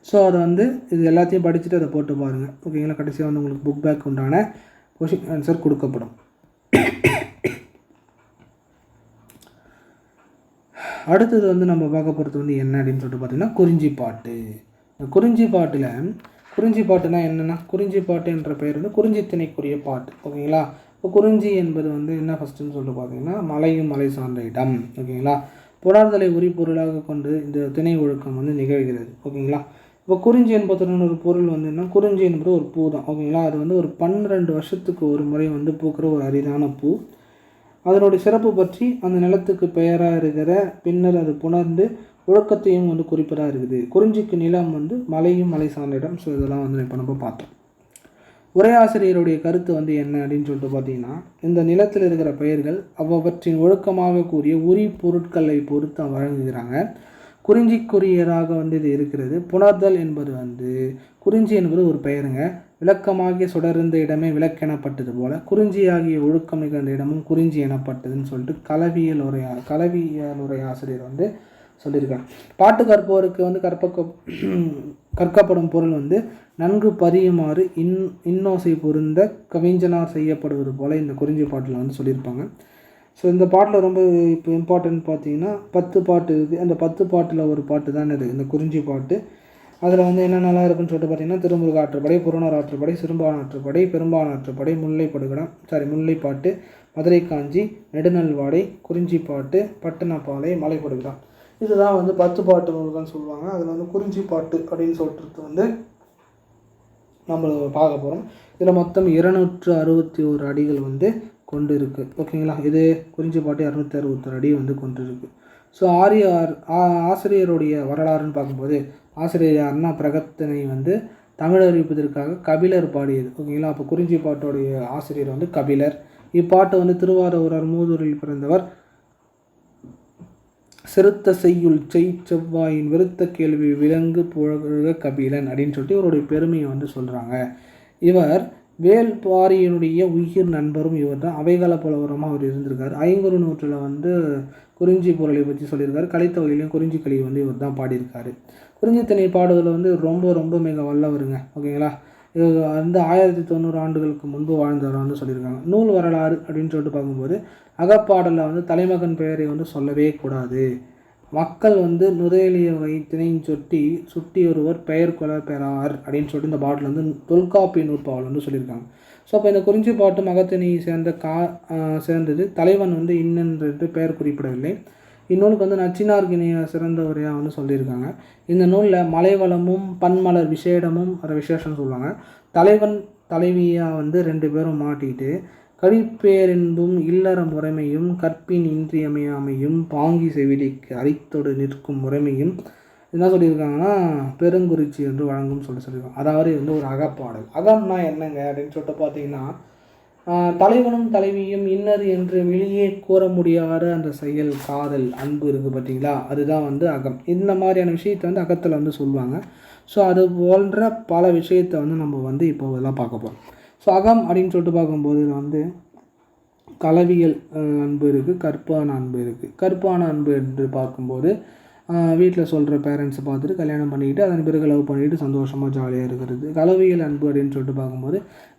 ஸோ அதை வந்து இது எல்லாத்தையும் படிச்சுட்டு அதை போட்டு பாருங்கள். ஓகேங்களா? கடைசியாக வந்து உங்களுக்கு புக் பேக் உண்டான கொஷின் ஆன்சர் கொடுக்கப்படும். அடுத்தது வந்து நம்ம பார்க்க போகிறது வந்து என்ன அப்படின்னு சொல்லிட்டு பார்த்தீங்கன்னா குறிஞ்சி பாட்டு. குறிஞ்சி பாட்டில் குறிஞ்சி பாட்டுனா என்னென்னா, குறிஞ்சி பாட்டு என்ற பெயர் வந்து குறிஞ்சி திணைக்குரிய பாட்டு. ஓகேங்களா? இப்போ குறிஞ்சி என்பது வந்து என்ன ஃபஸ்ட்டுன்னு சொல்லிட்டு பார்த்தீங்கன்னா மலையும் மலை சார்ந்த இடம். ஓகேங்களா? புணர்தலை உரிப்பொருளாக கொண்டு இந்த திணை ஒழுக்கம் வந்து நிகழ்கிறது. ஓகேங்களா? இப்போ குறிஞ்சி என்பதற்கு ஒரு பொருள் வந்து என்ன, குறிஞ்சி என்பது ஒரு பூ தான். ஓகேங்களா? அது வந்து ஒரு 12 வருஷத்துக்கு ஒரு முறை வந்து பூக்கிற ஒரு அரிதான பூ. அதனுடைய சிறப்பு பற்றி அந்த நிலத்துக்கு பெயராக இருக்கிற பின்னர் அது புணர்ந்து ஒழுக்கத்தையும் வந்து குறிப்பதாக இருக்குது. குறிஞ்சிக்கு நிலம் வந்து மலையும் மலை சார்ந்த இடம். ஸோ இதெல்லாம் வந்து இப்போ நம்ம பார்த்தோம். உரையாசிரியருடைய கருத்து வந்து என்ன அப்படின்னு சொல்லிட்டு பார்த்தீங்கன்னா, இந்த நிலத்தில் இருக்கிற பெயர்கள் அவற்றின் ஒழுக்கமாக கூறிய உரி பொருட்களை பொறுத்து வழங்குகிறாங்க. குறிஞ்சிக்குரியதாக வந்து இது இருக்கிறது. புணர்தல் என்பது வந்து குறிஞ்சி என்பது ஒரு பெயருங்க. விளக்கமாகிய சுடர்ந்த இடமே விளக்கெனப்பட்டது போல குறிஞ்சி ஆகிய ஒழுக்கம் நிகழ்ந்த இடமும் குறிஞ்சி எனப்பட்டதுன்னு சொல்லிட்டு களவியல் உரை ஆசிரியர் வந்து சொல்லியிருக்காங்க. பாட்டு கற்போருக்கு வந்து கற்கப்படும் பொருள் வந்து நன்கு பதியுமாறு இன்னோசை பொருந்த கவிஞனார் செய்யப்படுவது போல இந்த குறிஞ்சி பாட்டில் வந்து சொல்லியிருப்பாங்க. ஸோ இந்த பாட்டில் ரொம்ப இப்போ இம்பார்ட்டன்ட் பார்த்தீங்கன்னா 10 பாட்டு இருக்குது. அந்த 10 பாட்டில் ஒரு பாட்டு தான் இது இந்த குறிஞ்சி பாட்டு. அதில் வந்து என்னென்னலாம் இருக்குன்னு சொல்லிட்டு பார்த்தீங்கன்னா திருமுருக ஆற்றுப்படை, புறநார் ஆற்றுப்படை, சிறுபான் ஆற்றுப்படை, பெரும்பான் ஆற்றுப்படை, முல்லைப்பாட்டு, மதுரை காஞ்சி, நெடுநல்வாடை, குறிஞ்சி பாட்டு, பட்டணப்பாலை, மலைப்படுகிறான். இதுதான் வந்து 10 பாட்டு நூல்கள்னு சொல்லுவாங்க. அதில் வந்து குறிஞ்சி பாட்டு அப்படின்னு சொல்கிறது வந்து நம்ம பார்க்க போகிறோம். இதில் மொத்தம் 261 அடிகள் வந்து கொண்டு இருக்குது. ஓகேங்களா, இது குறிஞ்சி பாட்டு 261 அடி வந்து கொண்டு இருக்குது. ஸோ ஆசிரியருடைய வரலாறுன்னு பார்க்கும்போது ஆசிரியர் அண்ணா பிரகத்தனை வந்து தமிழறிவிப்பதற்காக கபிலர் பாடியது. ஓகேங்களா, அப்போ குறிஞ்சி பாட்டோடைய ஆசிரியர் வந்து கபிலர். இப்பாட்டு வந்து திருவாரூரர் மூதூரில் பிறந்தவர். சிறுத்த செய்யுள் செவ்வாயின் விருத்த கேள்வி விலங்கு புழக கபிலன் அப்படின்னு சொல்லிட்டு இவருடைய பெருமையை வந்து சொல்கிறாங்க. இவர் வேல்பாரியினுடைய உயிர் நண்பரும் இவர் தான். அவைகால புலவரமாக அவர் இருந்திருக்கார். 500 நூற்றில் வந்து குறிஞ்சி பொருளை பற்றி சொல்லியிருக்காரு. கலித்தொகையிலையும் குறிஞ்சி கலி வந்து இவர் தான் பாடியிருக்காரு. குறிஞ்சி திணை பாடுவதில் வந்து ரொம்ப ரொம்ப மிக வல்லவருங்க. ஓகேங்களா, இது வந்து 1090 ஆண்டுகளுக்கு முன்பு வாழ்ந்தவர் வந்து சொல்லியிருக்காங்க. நூல் வரலாறு அப்படின்னு சொல்லிட்டு பார்க்கும்போது அகப்பாடலில் வந்து தலைமகன் பெயரை வந்து சொல்லவே கூடாது. மக்கள் வந்து நுரையெலிய வயிற்றினை சுட்டி ஒருவர் பெயர் கொல பெறார் அப்படின்னு சொல்லிட்டு இந்த பாட்டில் வந்து தொல்காப்பிய நூற்பாவல் வந்து சொல்லியிருக்காங்க. ஸோ அப்போ இந்த குறிஞ்சி பாட்டு மகத்திணையை சேர்ந்தது. தலைவன் வந்து இன்னென்று பெயர் குறிப்பிடவில்லை. இந்நூலுக்கு வந்து நச்சினார்கினிய சிறந்த உரையாக வந்து சொல்லியிருக்காங்க. இந்த நூலில் மலைவளமும் பன்மலர் விசேடமும் அதை விசேஷம்னு சொல்லுவாங்க. தலைவன் தலைவியாக வந்து 2 பேரும் மாட்டிக்கிட்டு கழிப்பேரென்பும் இல்லற முறைமையும் கற்பின் இன்றியமையாமையும் பாங்கி செவிலிக்கு அரித்தொடு நிற்கும் முறைமையும் என்ன சொல்லியிருக்காங்கன்னா பெருங்குறிச்சி என்று வழங்கும் சொல்லியிருக்காங்க. அதாவது வந்து ஒரு அகப்பாடல். அகம்னா என்னங்க அப்படின்னு சொல்லிட்டு பார்த்தீங்கன்னா தலைவனும் தலைவியும் இன்னது என்று வெளியே கூற முடியாத அந்த செயல், காதல், அன்பு இருக்குது பார்த்தீங்களா, அதுதான் வந்து அகம். இந்த மாதிரியான விஷயத்தை வந்து அகத்தில் வந்து சொல்லுவாங்க. ஸோ அது போன்ற பல விஷயத்தை வந்து நம்ம வந்து இப்போ இதெல்லாம் பார்க்க போகிறோம். ஸோ அகம் அப்படின்னு சொல்லிட்டு பார்க்கும்போது வந்து களவியல் அன்பு இருக்குது, கற்பான அன்பு இருக்குது. கற்பான அன்பு என்று பார்க்கும்போது வீட்டில் சொல்கிற பேரண்ட்ஸை பார்த்துட்டு கல்யாணம் பண்ணிக்கிட்டு அதன் பிறகு லவ் பண்ணிக்கிட்டு சந்தோஷமாக ஜாலியாக இருக்கிறது. களவியல் அன்பு அப்படின்னு சொல்லிட்டு பார்க்கும்போது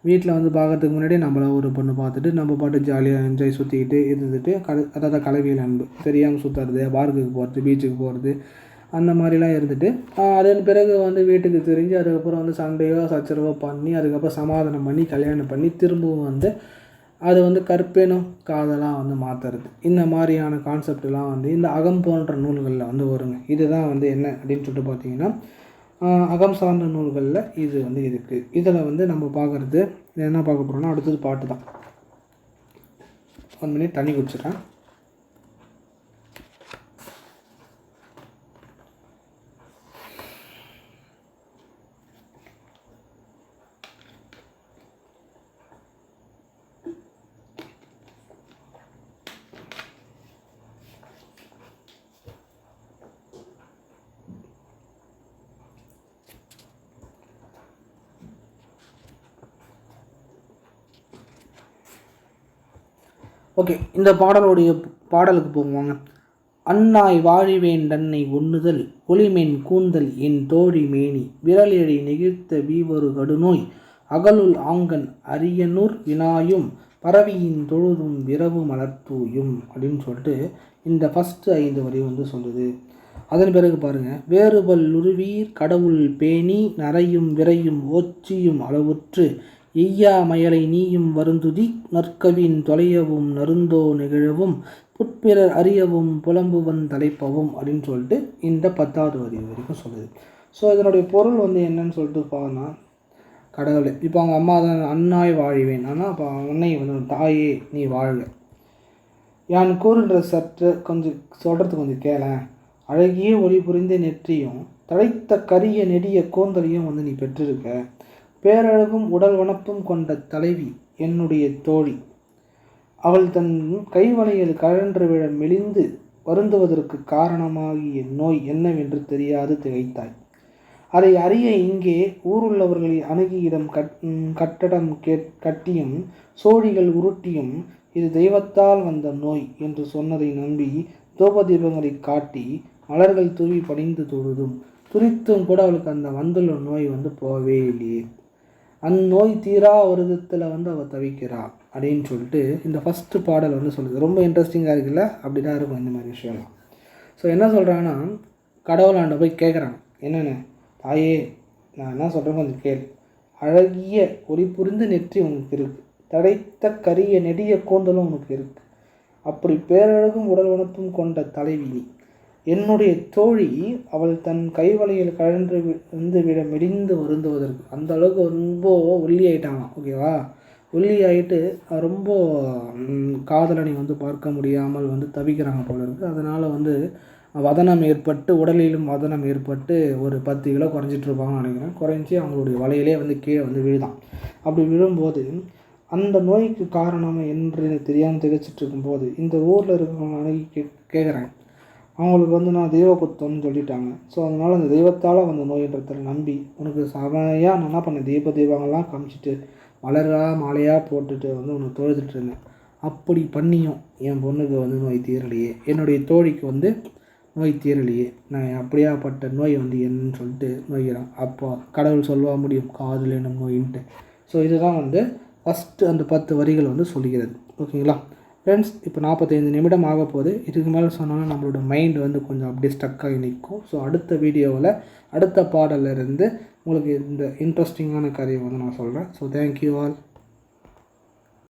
வீட்டில் வந்து பார்க்கறதுக்கு முன்னாடியே நம்மள ஒரு பொண்ணு பார்த்துட்டு நம்ம பாட்டு ஜாலியாக என்ஜாய் சுற்றிக்கிட்டு இருந்துட்டு அதாவது களவியல் அன்பு. தெரியாமல் சுற்றுறது, பார்க்குக்கு போகிறது, பீச்சுக்கு போகிறது, அந்த மாதிரிலாம் இருந்துட்டு அதன் பிறகு வந்து வீட்டுக்கு தெரிஞ்சு அதுக்கப்புறம் வந்து சண்டையோ சச்சரவோ பண்ணி அதுக்கப்புறம் சமாதானம் பண்ணி கல்யாணம் பண்ணி திரும்பவும் வந்து அது வந்து கற்பேனும் காதலாக வந்து மாற்றுறது. இந்த மாதிரியான கான்செப்டெலாம் வந்து இந்த அகம் போன்ற நூல்களில் வந்து வருங்க. இதுதான் வந்து என்ன அப்படின்னு சொல்லிட்டு பார்த்தீங்கன்னா அகம் சார்ந்த நூல்களில் இது வந்து இருக்குது. இதில் வந்து நம்ம பார்க்குறது என்ன பார்க்க போகிறோம்னா அடுத்தது பாட்டு தான். 1 மினிட் தண்ணி குடிச்சிட்டேன். ஓகே, இந்த பாடலுக்கு போவாங்க. அன்னாய் வாழிவேன் தன்னை ஒண்ணுதல் ஒளிமென் கூந்தல் என் தோழி மேனி விரலெழி நெகிழ்த்த வீவரு கடுநோய் அகலுள் ஆங்கன் அரியனூர் வினாயும் பரவியின் தொழுதும் விரவு மலர்த்தூயும் அப்படின்னு சொல்லிட்டு இந்த ஃபஸ்ட்டு 5 வரி வந்து சொல்லுது. அதன் பிறகு பாருங்கள், வேறுபல் உருவீர் கடவுள் பேணி நரையும் விரையும் ஓச்சியும் அளவுற்று எய்யா மயலை நீயும் வருந்துதி நற்கவின் தொலையவும் நருந்தோ நிகழவும் புட்பிறர் அறியவும் புலம்புவன் தலைப்பவும் அப்படின்னு சொல்லிட்டு இந்த 10வது வரி வரைக்கும் சொல்லுது. ஸோ இதனுடைய பொருள் வந்து என்னன்னு சொல்லிட்டு பார்த்தோன்னா கடவுளை இப்போ அவங்க அம்மா தான் அன்னாய் வாழிவேன், ஆனால் இப்போ அன்னை வந்து தாயே நீ வாழ்க, யான் கூறுன்ற சற்று கொஞ்சம் சொல்கிறது கொஞ்சம் கேளேன், அழகிய ஒளி புரிந்த நெற்றியும் தழைத்த கரிய நெடிய கோந்தலையும் வந்து நீ பெற்றிருக்க, பேரழகும் உடல் வனப்பும் கொண்ட தலைவி என்னுடைய தோழி, அவள் தன் கைவளையில் கழன்று விழ மெலிந்து வருந்துவதற்கு காரணமாகிய நோய் என்னவென்று தெரியாது திகைத்தாய். அதை அறிய இங்கே ஊருள்ளவர்களை அணுகியிடம் கட்டடம் கட்டியும் சோழிகள் உருட்டியும் இது தெய்வத்தால் வந்த நோய் என்று சொன்னதை நம்பி தூபதீபங்களை காட்டி மலர்கள் தூவி பணிந்து தொழுதும் துரித்தும் கூட அவளுக்கு அந்த வந்துள்ள நோய் போகவே இல்லையே. அந்நோய் தீரா வருடத்தில் அவள் தவிக்கிறா அப்படின்னு சொல்லிட்டு இந்த ஃபஸ்ட்டு பாடல் சொல்லுது. ரொம்ப இன்ட்ரெஸ்டிங்காக இருக்குல்ல? அப்படி தான் இருக்கும் இந்த மாதிரி விஷயம்லாம். ஸோ என்ன சொல்கிறாங்கன்னா, கடவுளாண்ட போய் கேட்குறாங்க, என்னென்ன தாயே நான் என்ன சொல்கிறேன் கொஞ்சம் கேள். அழகிய ஒளி புரிந்து நெற்றி உனக்கு இருக்குது, தடைத்த கரிய நெடிய கூந்தலும் உனக்கு இருக்குது, அப்படி பேரழகும் உடல் உணர்த்தும் கொண்ட தலைவி என்னுடைய தோழி அவள் தன் கைவளையில் கழன்று விட மெலிந்து வருந்துவதற்கு அந்த அளவுக்கு ரொம்ப ஒல்லி ஆகிட்டாங்களாம். ஓகேவா? ஒல்லி ஆகிட்டு ரொம்ப காதலனை பார்க்க முடியாமல் தவிக்கிறாங்க போல இருக்குது. அதனால் வதனம் ஏற்பட்டு உடலிலும் வதனம் ஏற்பட்டு ஒரு 10 கிலோ குறைஞ்சிட்ருப்பாங்கன்னு நினைக்கிறேன். குறைஞ்சி அவங்களுடைய வலையிலே கீழே விழுதான். அப்படி விழும்போது அந்த நோய்க்கு காரணம் என்று தெரியாமல் திகச்சிட்டு இருக்கும்போது இந்த ஊரில் இருக்கிறவங்க அணுகி கேட்குறாங்க. அவங்களுக்கு நான் தெய்வ குத்தம்னு சொல்லிட்டாங்க. ஸோ அதனால் அந்த தெய்வத்தால் நோயின்றதை நம்பி உனக்கு செமையாக நான் என்ன பண்ணேன், தெய்வங்கள்லாம் காமிச்சிட்டு மலராக மாலையாக போட்டுட்டு உனக்கு தொழுதுட்டு இருந்தேன். அப்படி பண்ணியும் என் பொண்ணுக்கு நோய் தீரலையே, என்னுடைய தோழிக்கு நோய் தீரலையே, நான் அப்படியாப்பட்ட நோய் என்னன்னு சொல்லிட்டு நோய்கிறான். அப்போ கடவுள் சொல்ல முடியும் காதல் என்னும் நோயின்ட்டு. ஸோ இதுதான் ஃபஸ்ட்டு அந்த 10 வரிகள் சொல்லுகிறது. ஓகேங்களா ஃப்ரெண்ட்ஸ்? இப்போ 45 நிமிடம் ஆக போகுது. இதுக்கு மேலே சொன்னாலும் நம்மளோட மைண்டு கொஞ்சம் அப்படியே ஸ்டக்காகி நிற்கும். ஸோ அடுத்த வீடியோவில் அடுத்த பாடலிருந்து உங்களுக்கு இந்த இன்ட்ரெஸ்டிங்கான கதையை நான் சொல்கிறேன். So thank you all.